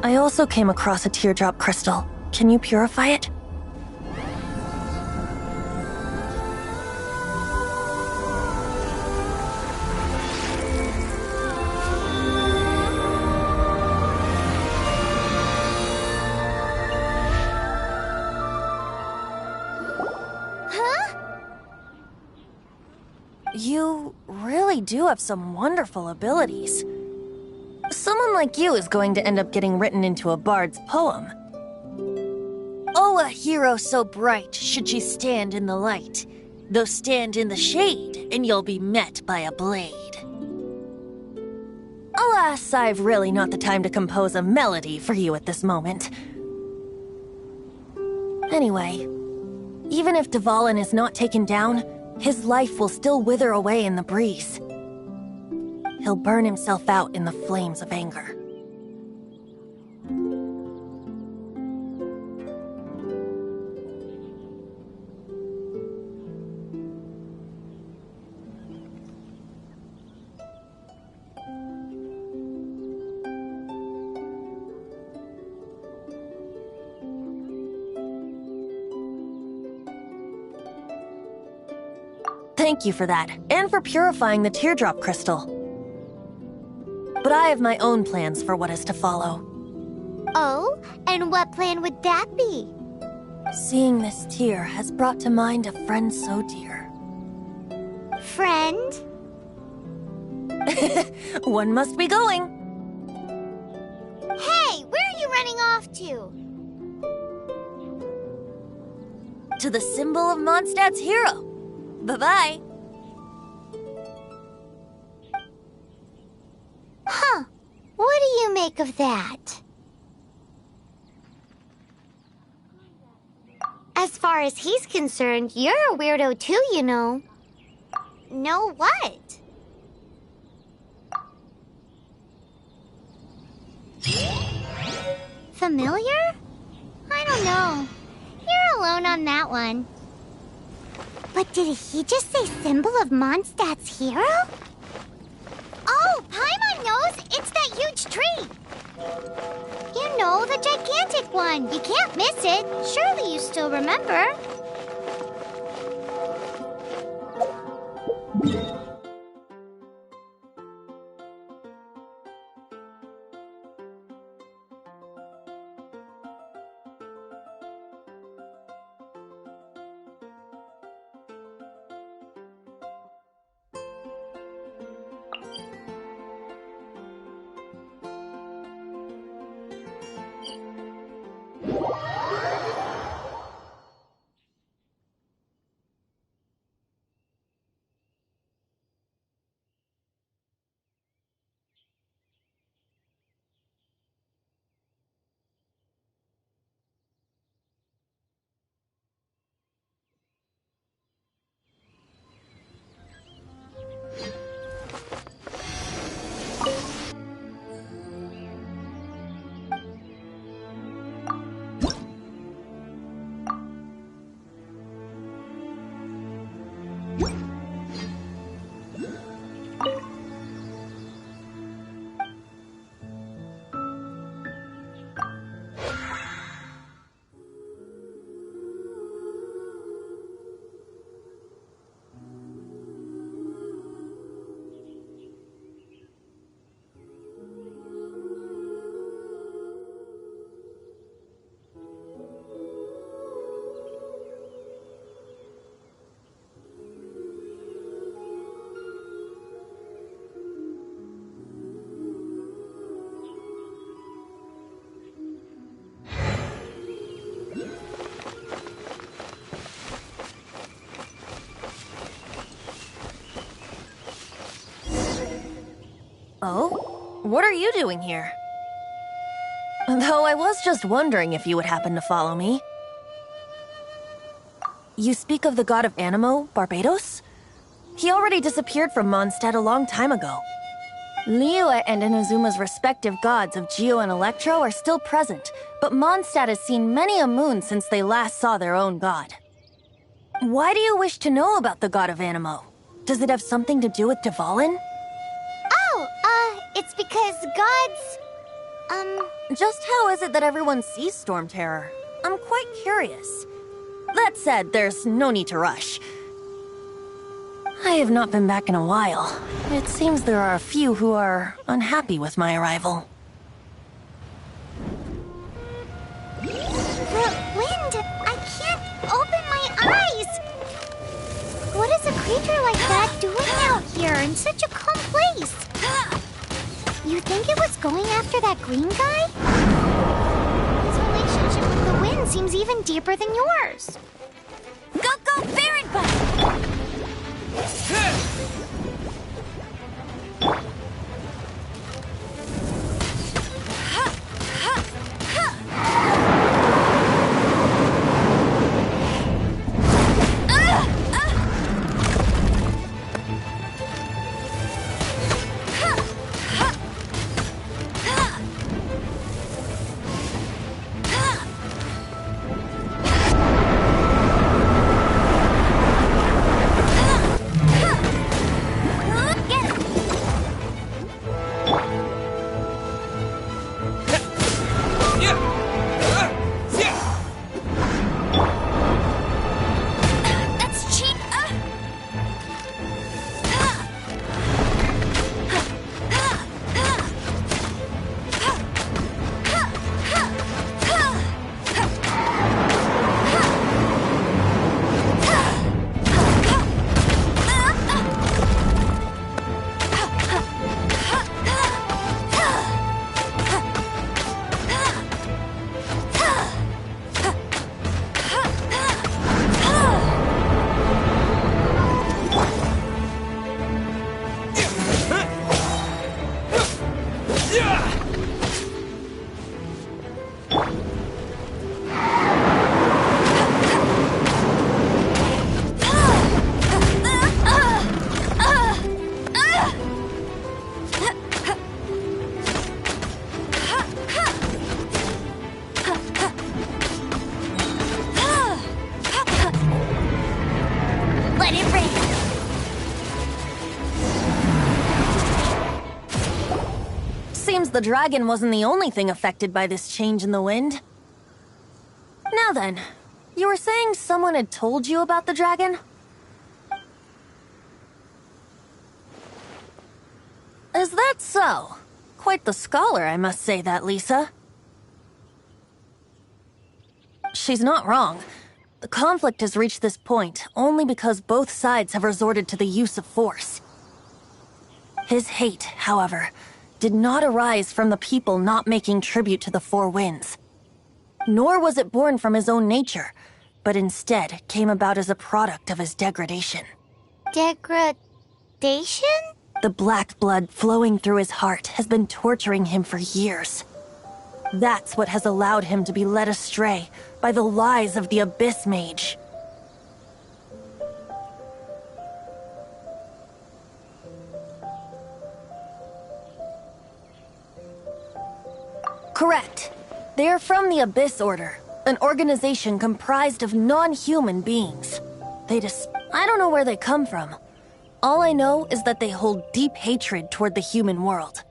F: I also came across a teardrop crystal. Can you purify it? You really do have some wonderful abilities. Someone like you is going to end up getting written into a bard's poem. Oh, a hero so bright should she stand in the light, though stand in the shade, and you'll be met by a blade. Alas, I've really not the time to compose a melody for you at this moment. Anyway, even if Dvalin is not taken down, his life will still wither away in the breeze. He'll burn himself out in the flames of anger. Thank you for that, and for purifying the teardrop crystal. But I have my own plans for what is to follow.
B: Oh? And what plan would that be?
F: Seeing this tear has brought to mind a friend so dear.
B: Friend?
F: One must be going.
B: Hey, where are you running off to?
F: To the symbol of Mondstadt's hero. Bye-bye.
B: Huh. What do you make of that? As far as he's concerned, you're a weirdo too, you know. Know what? Familiar? I don't know. You're alone on that one. But did he just say symbol of Mondstadt's hero? Oh, Paimon knows! It's that huge tree! You know, the gigantic one. You can't miss it. Surely you still remember.
L: Oh? What are you doing here? Though I was just wondering if you would happen to follow me. You speak of the god of Animo, Barbados? He already disappeared from Mondstadt a long time ago. Liyue and Inazuma's respective gods of Geo and Electro are still present, but Mondstadt has seen many a moon since they last saw their own god. Why do you wish to know about the god of Animo? Does it have something to do with Dvalin?
B: It's because gods...
L: Just how is it that everyone sees Storm Terror? I'm quite curious. That said, there's no need to rush. I have not been back in a while. It seems there are a few who are unhappy with my arrival.
B: The wind! I can't open my eyes! What is a creature like that doing out here in such a calm place? You think it was going after that green guy? His relationship with the wind seems even deeper than yours.
I: Go, Baron Bite!
L: the dragon wasn't the only thing affected by this change in the wind. Now then, you were saying someone had told you about the dragon? Is that so? Quite the scholar, I must say that, Lisa. She's not wrong. The conflict has reached this point only because both sides have resorted to the use of force. His hate, however, did not arise from the people not making tribute to the Four Winds. Nor was it born from his own nature, but instead came about as a product of his degradation.
B: Degradation?
L: The black blood flowing through his heart has been torturing him for years. That's what has allowed him to be led astray by the lies of the Abyss Mage. Correct. They are from the Abyss Order, an organization comprised of non-human beings. I don't know where they come from. All I know is that they hold deep hatred toward the human world.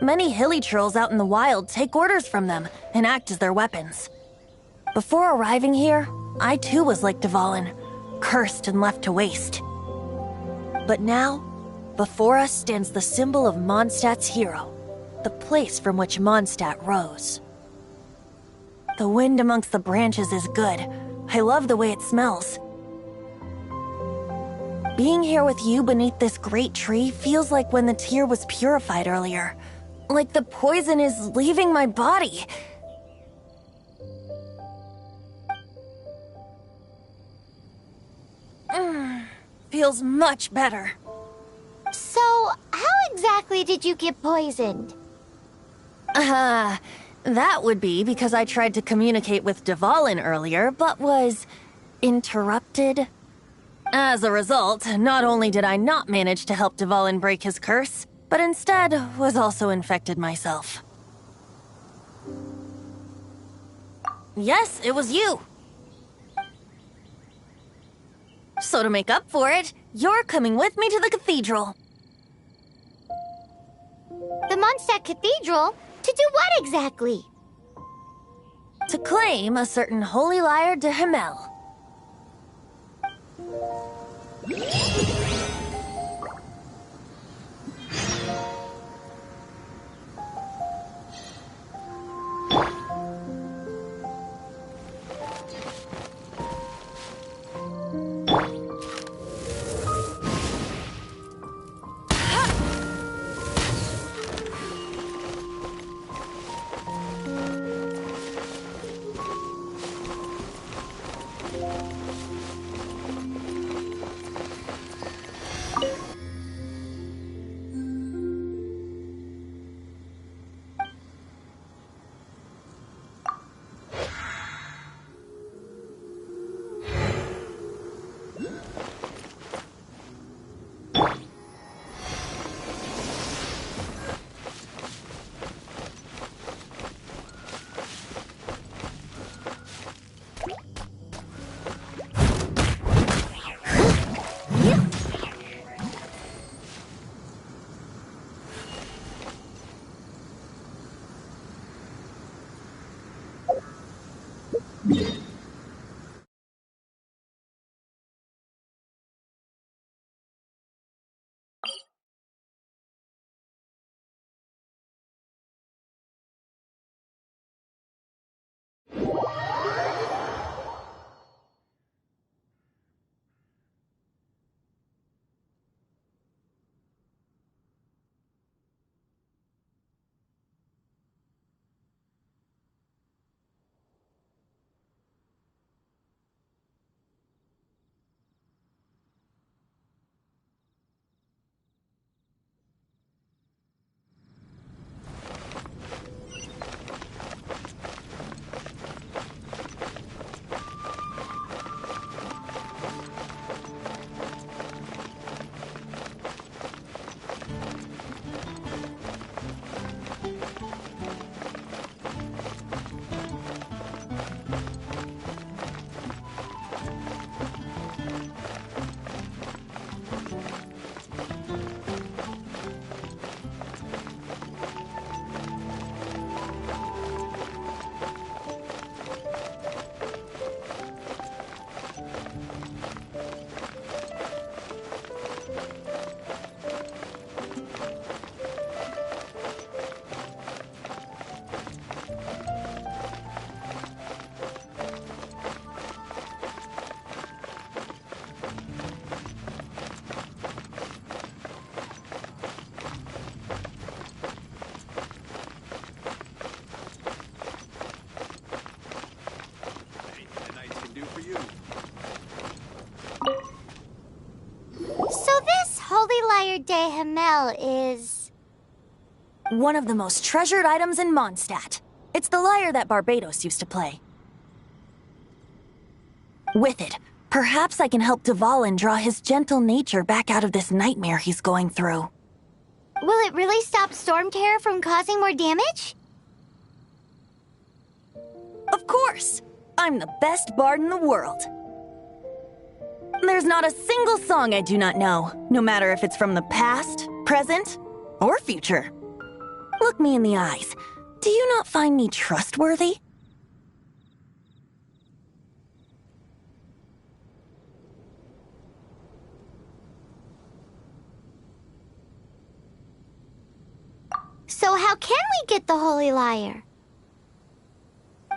L: Many hilly trolls out in the wild take orders from them and act as their weapons. Before arriving here, I too was like Dvalin, cursed and left to waste. But now, before us stands the symbol of Mondstadt's hero, the place from which Mondstadt rose. The wind amongst the branches is good. I love the way it smells. Being here with you beneath this great tree feels like when the tear was purified earlier. Like the poison is leaving my body. Feels much better.
B: So, how exactly did you get poisoned?
L: That would be because I tried to communicate with Dvalin earlier, but was interrupted. As a result, not only did I not manage to help Dvalin break his curse, but instead was also infected myself. Yes, it was you. So to make up for it, you're coming with me to the cathedral.
B: The Mondstadt Cathedral? To do what exactly?
L: To claim a certain holy lyre de Himmel. one of the most treasured items in Mondstadt. It's the lyre that Barbados used to play. With it, perhaps I can help Dvalin draw his gentle nature back out of this nightmare he's going through.
B: Will it really stop Storm Terror from causing more damage?
L: Of course! I'm the best bard in the world. There's not a single song I do not know, no matter if it's from the past, present, or future. Look me in the eyes. Do you not find me trustworthy?
B: So how can we get the Holy Lyre?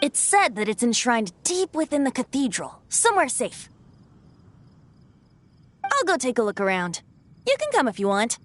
L: It's said that it's enshrined deep within the cathedral, somewhere safe. I'll go take a look around. You can come if you want.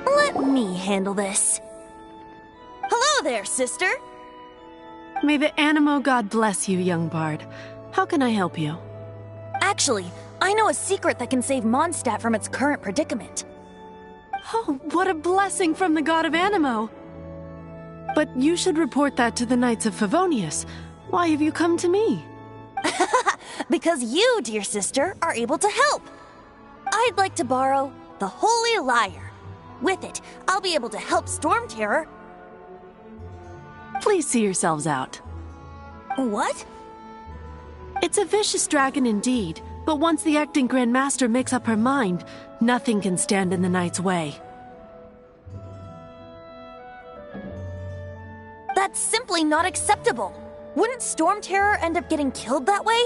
L: Let me handle this. Hello there, sister!
M: May the Animo God bless you, young bard. How can I help you?
L: Actually, I know a secret that can save Mondstadt from its current predicament.
M: Oh, what a blessing from the god of Animo! But you should report that to the Knights of Favonius. Why have you come to me?
L: Because you, dear sister, are able to help. I'd like to borrow the Holy Lyre. With it, I'll be able to help Storm Terror.
M: Please see yourselves out.
L: What?
M: It's a vicious dragon indeed, but once the acting Grand Master makes up her mind, nothing can stand in the knight's way.
L: That's simply not acceptable. Wouldn't Storm Terror end up getting killed that way?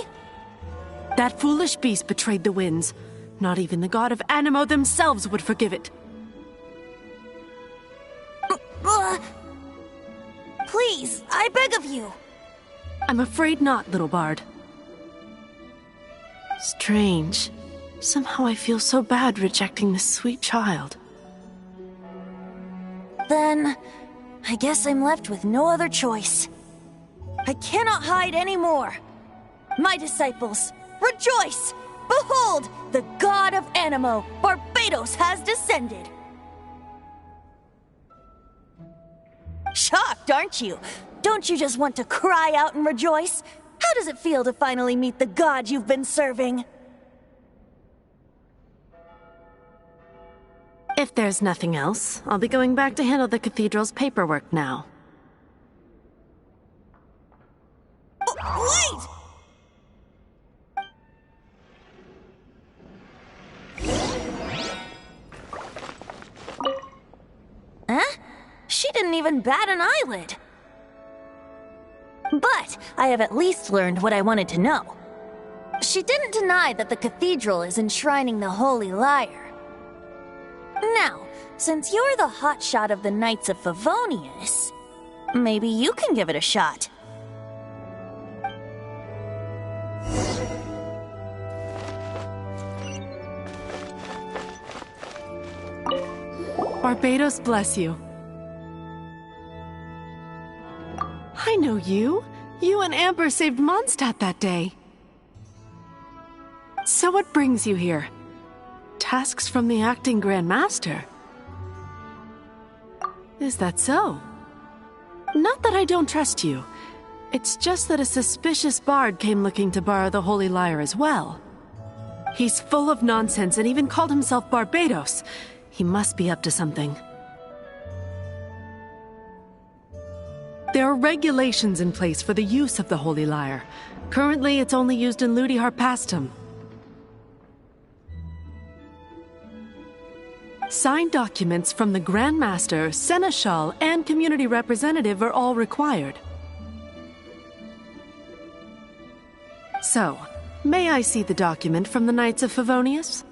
M: That foolish beast betrayed the winds. Not even the god of Animo themselves would forgive it.
L: Please, I beg of you.
M: I'm afraid not, little bard. Strange. Somehow I feel so bad rejecting this sweet child.
L: Then, I guess I'm left with no other choice. I cannot hide anymore. My disciples, rejoice! Behold, the god of Animo, Barbados, has descended. Shocked, aren't you? Don't you just want to cry out and rejoice? How does it feel to finally meet the god you've been serving?
M: If there's nothing else, I'll be going back to handle the cathedral's paperwork now.
L: Wait! Huh? She didn't even bat an eyelid. But I have at least learned what I wanted to know. She didn't deny that the cathedral is enshrining the Holy Lyre. Now, since you're the hotshot of the Knights of Favonius, maybe you can give it a shot.
M: Barbados bless you. I know you. You and Amber saved Mondstadt that day. So what brings you here? Tasks from the acting Grand Master? Is that so? Not that I don't trust you. It's just that a suspicious bard came looking to borrow the Holy Lyre as well. He's full of nonsense and even called himself Barbados. He must be up to something. There are regulations in place for the use of the Holy Lyre. Currently, it's only used in Ludi Harpastum. Signed documents from the Grand Master, Seneschal, and Community Representative are all required. So, may I see the document from the Knights of Favonius?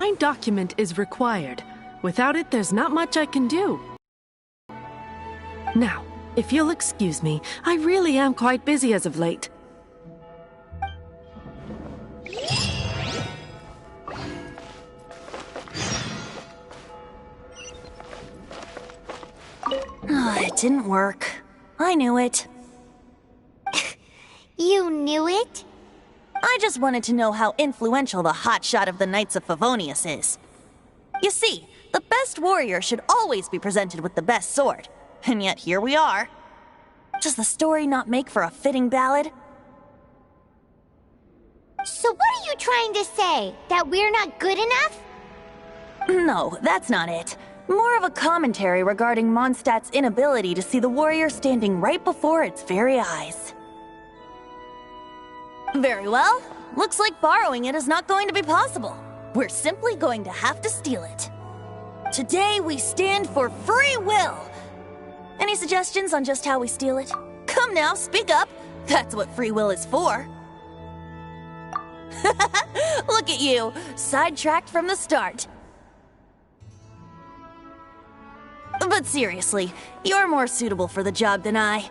M: Signed document is required. Without it, there's not much I can do. Now, if you'll excuse me, I really am quite busy as of late.
L: It didn't work. I knew it.
B: You knew it?
N: I just wanted to know how influential the hotshot of the Knights of Favonius is. You see, the best warrior should always be presented with the best sword. And yet here we are. Does the story not make for a fitting ballad?
B: So what are you trying to say? That we're not good enough?
N: No, that's not it. More of a commentary regarding Mondstadt's inability to see the warrior standing right before its very eyes. Very well. Looks like borrowing it is not going to be possible. We're simply going to have to steal it. Today we stand for free will. Any suggestions on just how we steal it? Come now, speak up. That's what free will is for. Look at you, sidetracked from the start. But seriously, you're more suitable for the job than I.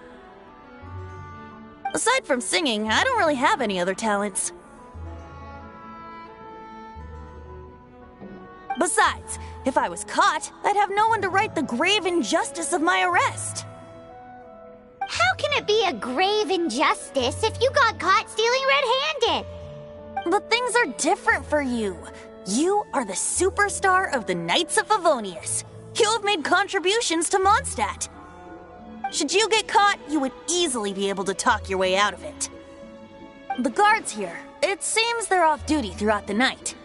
N: Aside from singing, I don't really have any other talents. Besides, if I was caught, I'd have no one to right the grave injustice of my arrest.
B: How can it be a grave injustice if you got caught stealing red-handed?
N: But things are different for you. You are the superstar of the Knights of Favonius. You have made contributions to Mondstadt. Should you get caught, you would easily be able to talk your way out of it. The guards here, it seems they're off duty throughout the night.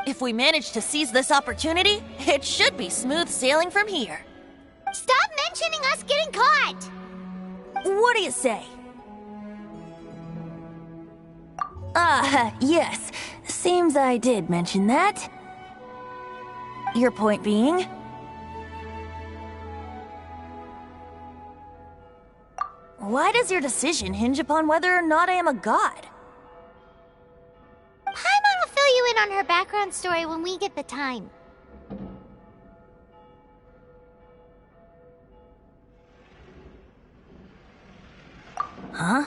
N: If we manage to seize this opportunity, it should be smooth sailing from here.
B: Stop mentioning us getting caught!
N: What do you say? Yes. Seems I did mention that. Your point being? Why does your decision hinge upon whether or not I am a god?
B: Paimon will fill you in on her background story when we get the time.
N: Huh?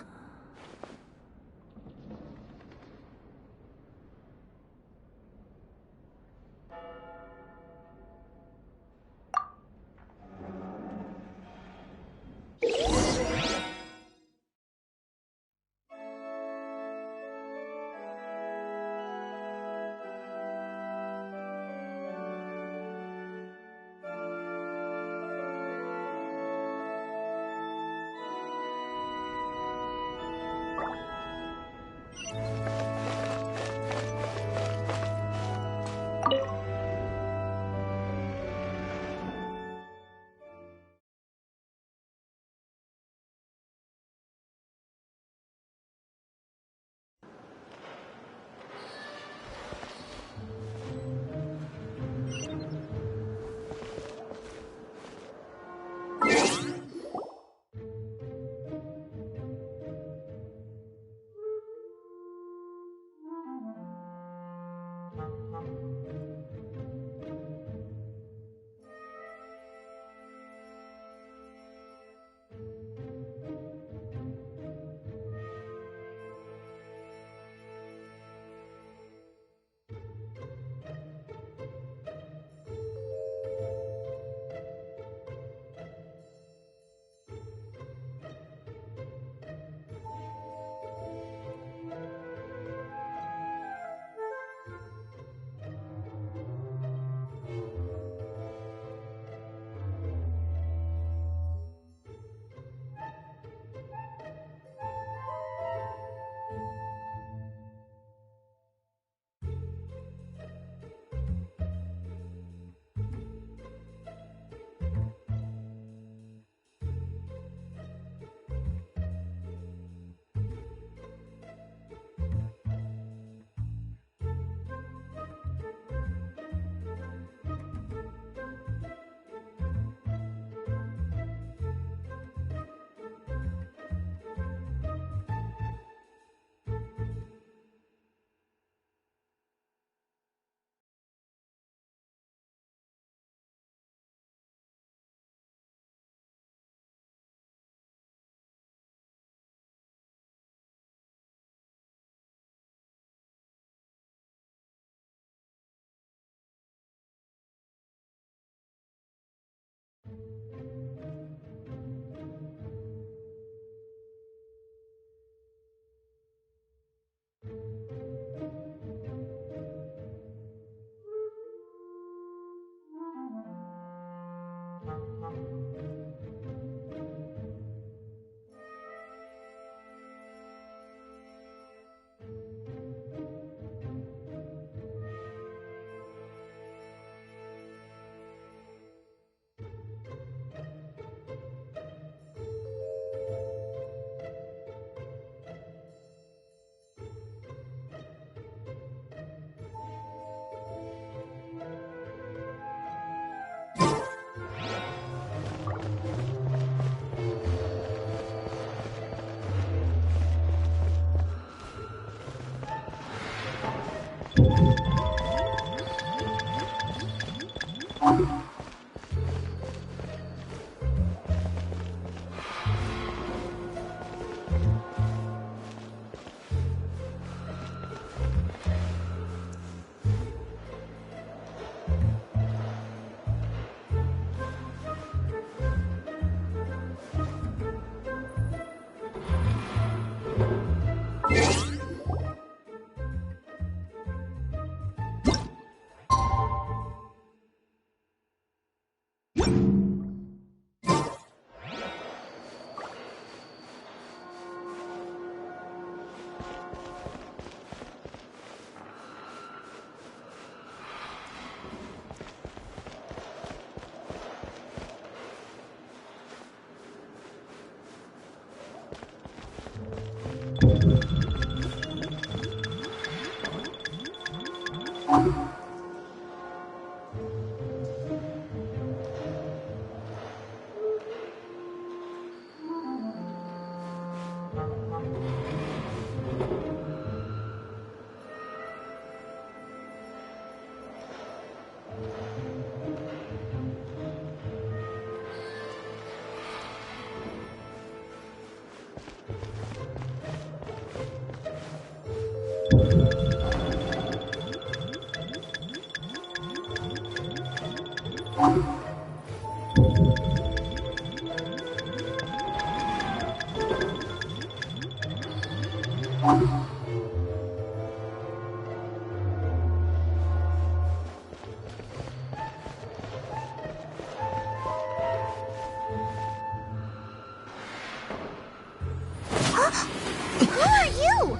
B: Who are you?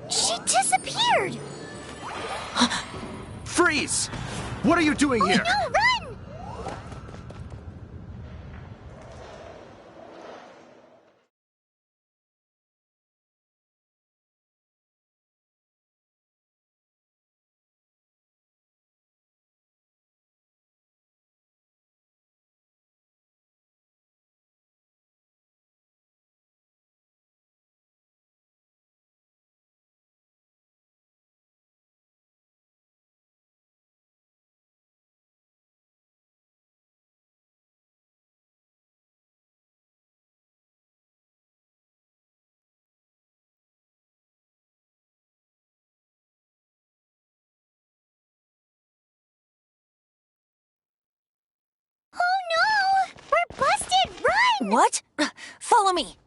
B: She disappeared!
O: Freeze! What are you doing here?
B: No, run! Oh no! We're busted! Run!
N: What? Follow me.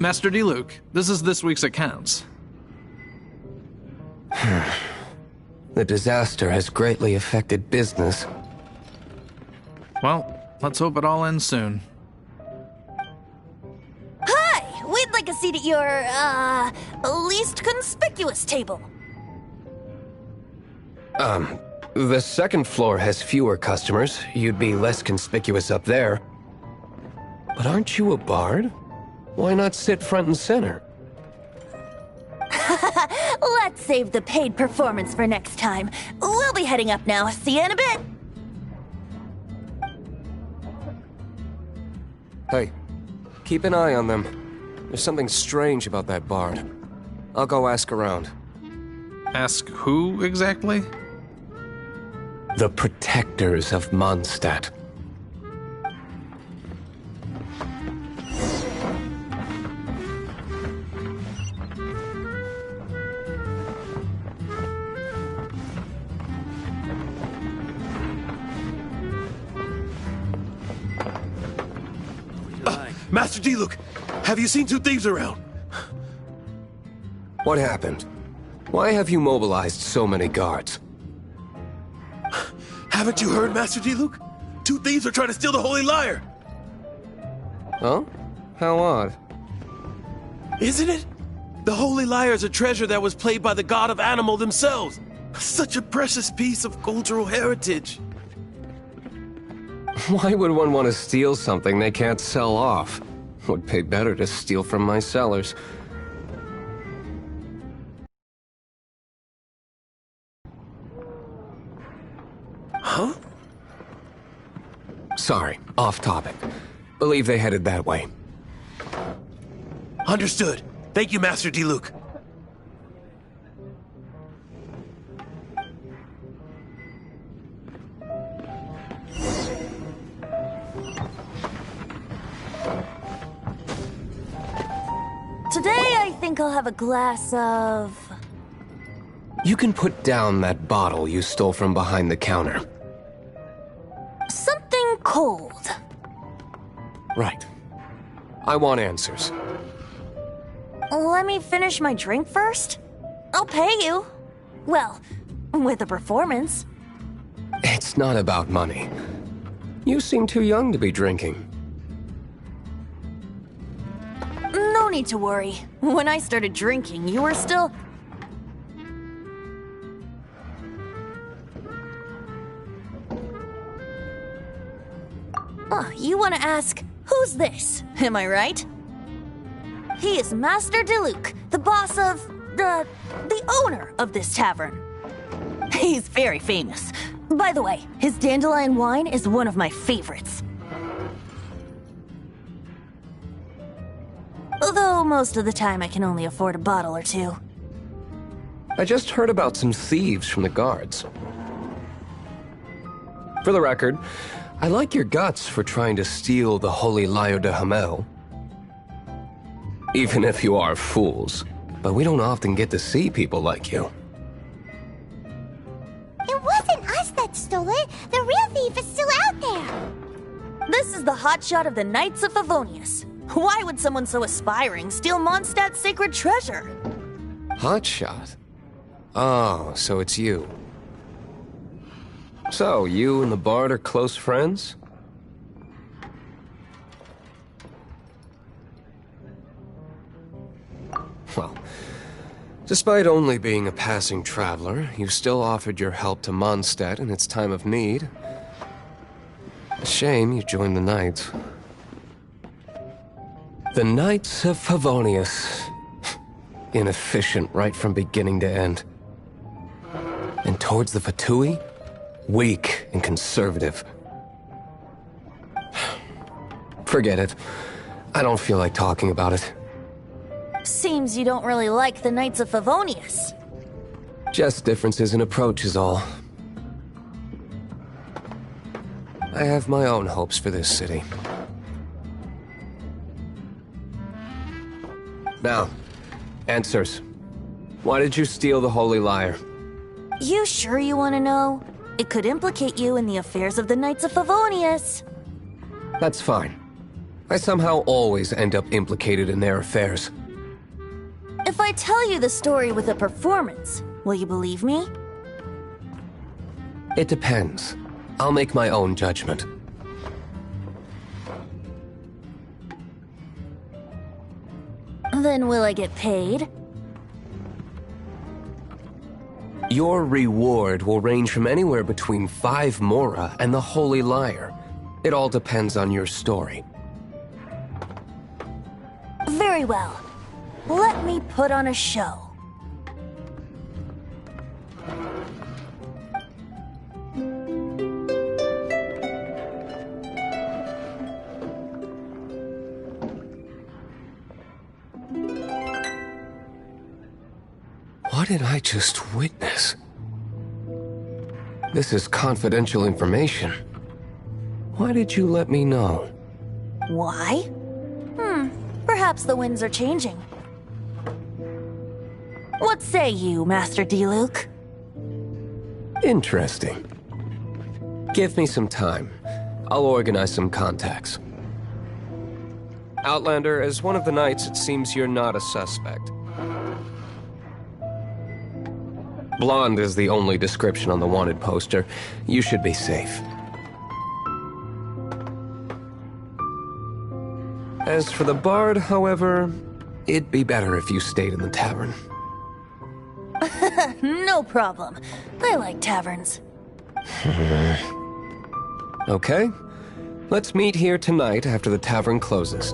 J: Master D. This is this week's accounts.
P: The disaster has greatly affected business.
J: Well, let's hope it all ends soon.
N: Hi! We'd like a seat at your, least conspicuous table.
P: The second floor has fewer customers. You'd be less conspicuous up there. But aren't you a bard? Why not sit front and center?
N: Let's save the paid performance for next time. We'll I'll be heading up now. See you in a bit.
P: Hey, keep an eye on them. There's something strange about that bard. I'll go ask around.
J: Ask who exactly?
P: The protectors of Mondstadt.
G: Master D-Luke, have you seen two thieves around?
P: What happened? Why have you mobilized so many guards?
G: Haven't you heard, Master D-Luke? Two thieves are trying to steal the Holy Lyre!
P: Huh? How odd.
G: Isn't it? The Holy Lyre is a treasure that was played by the god of animal themselves. Such a precious piece of cultural heritage.
P: Why would one want to steal something they can't sell off? Would pay better to steal from my sellers.
G: Huh?
P: Sorry, off topic. Believe they headed that way.
G: Understood. Thank you, Master D-Luke.
N: Today, I think I'll have a glass of...
P: You can put down that bottle you stole from behind the counter.
N: something cold.
P: Right. I want answers.
N: Let me finish my drink first. I'll pay you. Well, with a performance.
P: It's not about money. You seem too young to be drinking.
N: No need to worry. When I started drinking, you were still... Oh, you want to ask, who's this? Am I right? He is Master DeLuke, the boss of... the owner of this tavern. He's very famous. By the way, his dandelion wine is one of my favorites. Although most of the time I can only afford a bottle or two.
P: I just heard about some thieves from the guards. For the record, I like your guts for trying to steal the Holy Lyre de Hamel. Even if you are fools, but we don't often get to see people like you.
B: It wasn't us that stole it. The real thief is still out there.
N: This is the hotshot of the Knights of Favonius. Why would someone so aspiring steal Mondstadt's sacred treasure?
P: Hotshot? Oh, so it's you. So, you and the Bard are close friends? Well, despite only being a passing traveler, you still offered your help to Mondstadt in its time of need. A shame you joined the Knights. The Knights of Favonius. Inefficient right from beginning to end. And towards the Fatui? Weak and conservative. Forget it. I don't feel like talking about it.
N: Seems you don't really like the Knights of Favonius.
P: Just differences in approach is all. I have my own hopes for this city. Now, answers. Why did you steal the Holy Lyre?
N: You sure you want to know? It could implicate you in the affairs of the Knights of Favonius.
P: That's fine. I somehow always end up implicated in their affairs.
N: If I tell you the story with a performance, will you believe me?
P: It depends. I'll make my own judgment.
N: Then will I get paid?
P: Your reward will range from anywhere between 5 Mora and the Holy Lyre. It all depends on your story.
N: Very well. Let me put on a show.
P: What did I just witness? This is confidential information. Why did you let me know?
N: Why? Perhaps the winds are changing. What say you, Master Diluc?
P: Interesting. Give me some time. I'll organize some contacts. Outlander, as one of the knights, it seems you're not a suspect. Blonde is the only description on the wanted poster. You should be safe. As for the bard, however, it'd be better if you stayed in the tavern.
N: No problem. I like taverns.
P: Okay. Let's meet here tonight after the tavern closes.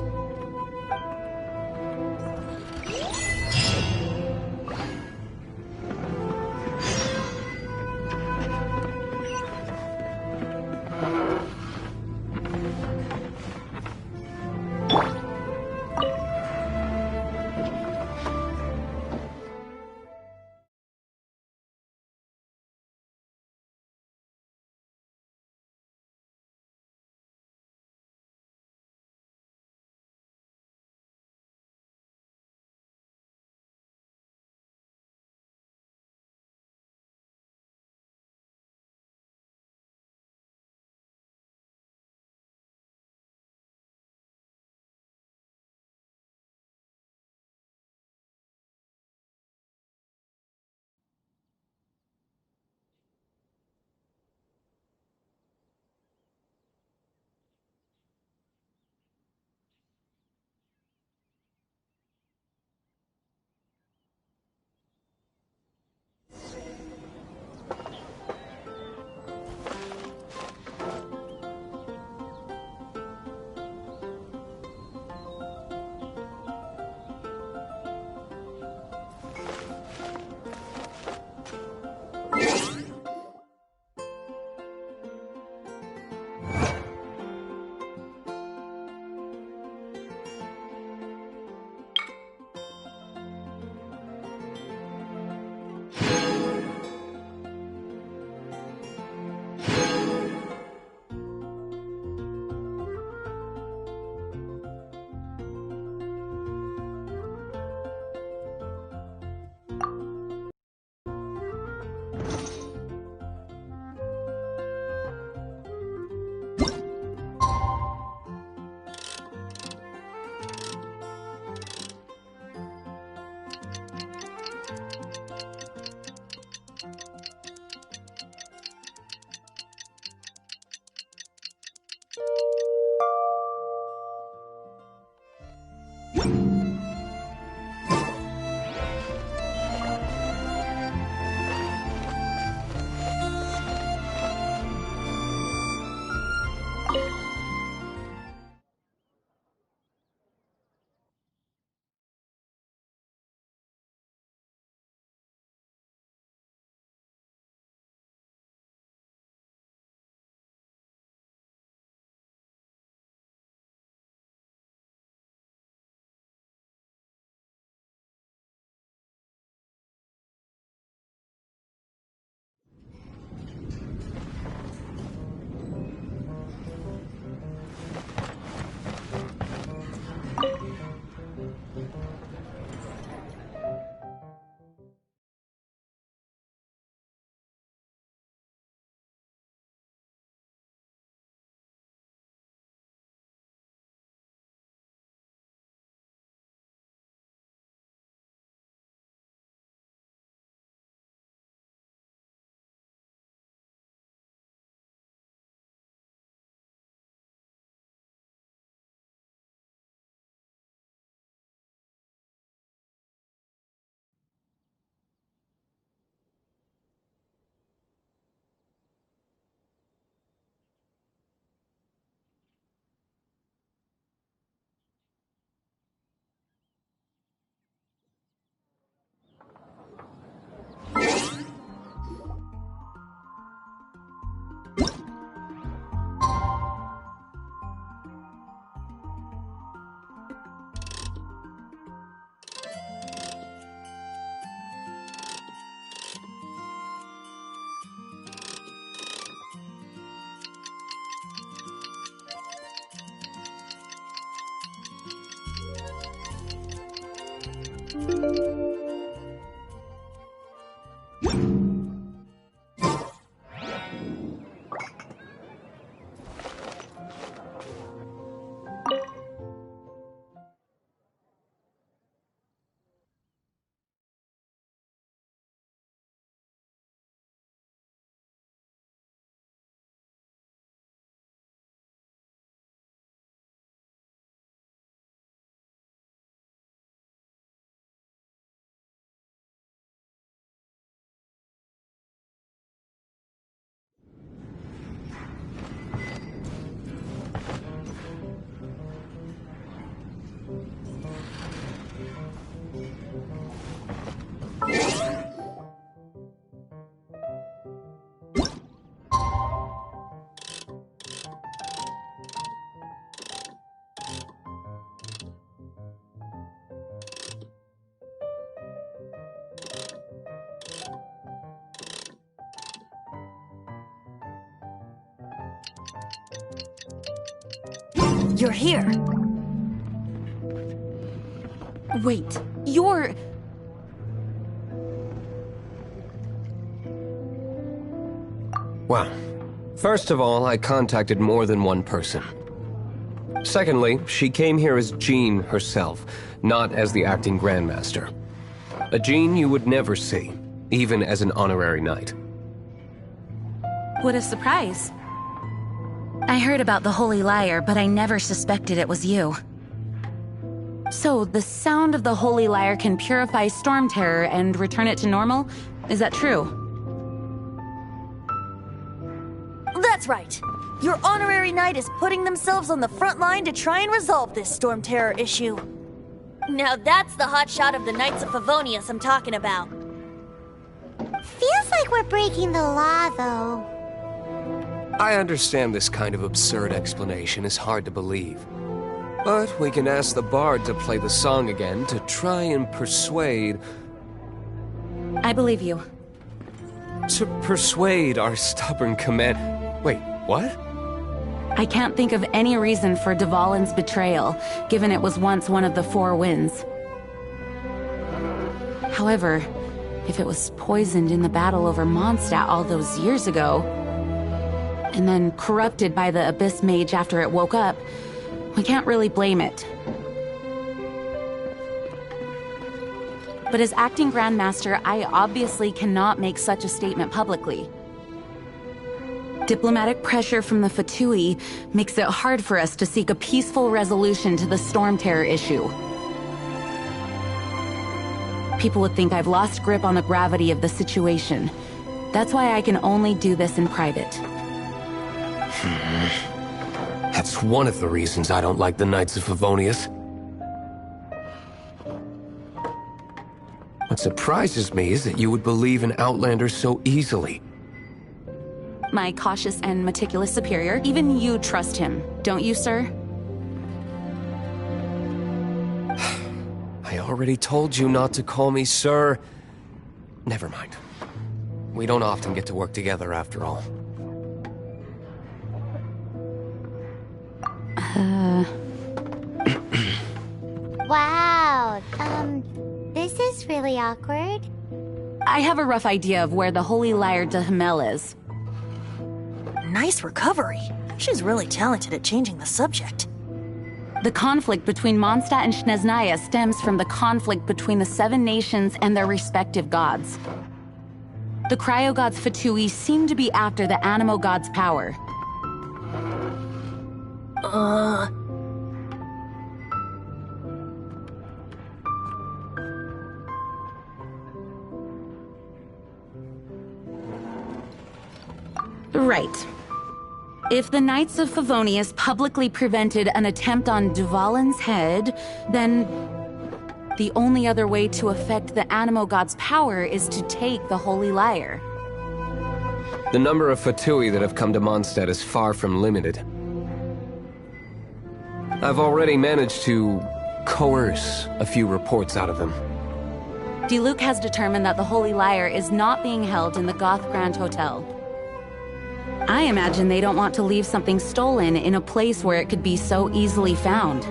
N: you're here.
E: Wait, you're...
P: Well, first of all, I contacted more than one person. Secondly, she came here as Jean herself, not as the acting Grandmaster. A Jean you would never see, even as an honorary knight.
E: What a surprise. I heard about the Holy Lyre, but I never suspected it was you. So, the sound of the Holy Lyre can purify Storm Terror and return it to normal? Is that true?
N: That's right. Your honorary knight is putting themselves on the front line to try and resolve this Storm Terror issue. Now that's the hotshot of the Knights of Favonius I'm talking about.
B: Feels like we're breaking the law, though.
P: I understand this kind of absurd explanation is hard to believe. But we can ask the bard to play the song again to try and persuade...
E: I believe you.
P: To persuade our stubborn command... Wait, what?
E: I can't think of any reason for Dvalin's betrayal, given it was once one of the Four Winds. However, if it was poisoned in the battle over Mondstadt all those years ago, and then corrupted by the Abyss Mage after it woke up, we can't really blame it. But as acting Grandmaster, I obviously cannot make such a statement publicly. Diplomatic pressure from the Fatui makes it hard for us to seek a peaceful resolution to the Storm Terror issue. People would think I've lost grip on the gravity of the situation. That's why I can only do this in private.
P: That's one of the reasons I don't like the Knights of Favonius. What surprises me is that you would believe in Outlanders so easily.
E: My cautious and meticulous superior, even you trust him, don't you, sir?
P: I already told you not to call me sir. Never mind. We don't often get to work together after all.
B: Wow, this is really awkward.
E: I have a rough idea of where the Holy Lyre de Himmel is.
N: Nice recovery. She's really talented at changing the subject.
E: The conflict between Mondstadt and Snezhnaya stems from the conflict between the Seven Nations and their respective gods. The Cryo-gods Fatui seem to be after the Animo god's power. Right. If the Knights of Favonius publicly prevented an attempt on Dvalin's head, then the only other way to affect the Animo god's power is to take the Holy Lyre.
P: The number of Fatui that have come to Mondstadt is far from limited. I've already managed to coerce a few reports out of them.
E: Diluc has determined that the Holy Lyre is not being held in the Goth Grand Hotel. I imagine they don't want to leave something stolen in a place where it could be so easily found.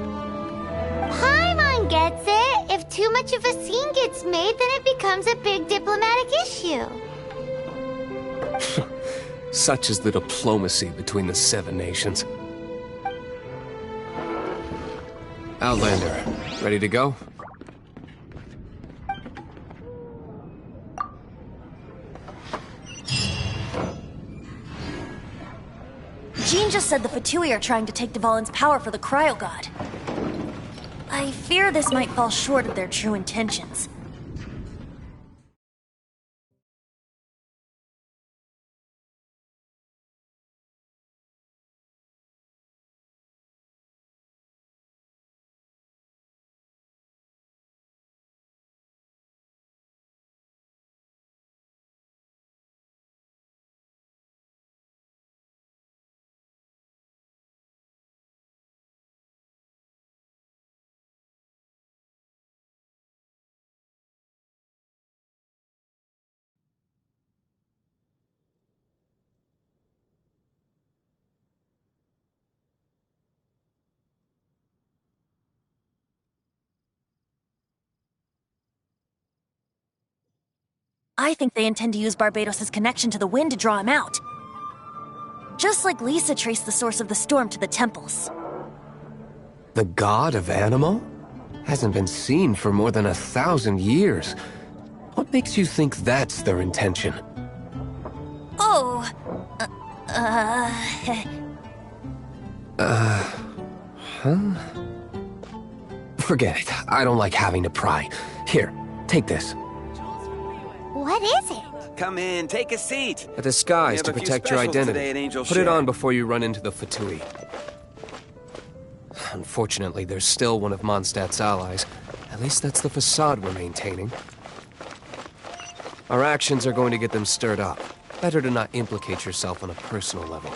B: Paimon gets it. If too much of a scene gets made, then it becomes a big diplomatic issue.
P: Such is the diplomacy between the Seven Nations. Outlander, ready to go?
N: Jean just said the Fatui are trying to take Dvalin's power for the Cryo God. I fear this might fall short of their true intentions. I think they intend to use Barbados' connection to the wind to draw him out. Just like Lisa traced the source of the storm to the temples.
P: The god of Animo? Hasn't been seen for more than 1,000 years. What makes you think that's their intention?
N: Oh,
P: Huh? Forget it. I don't like having to pry. Here, take this.
B: What is it?
Q: Come in, take a seat.
P: A disguise
Q: We have
P: to
Q: a few
P: protect your
Q: specials
P: identity.
Q: today at Angel
P: Put it
Q: Share.
P: on before you run into the Fatui. Unfortunately, there's still one of Mondstadt's allies. At least that's the facade we're maintaining. Our actions are going to get them stirred up. Better to not implicate yourself on a personal level.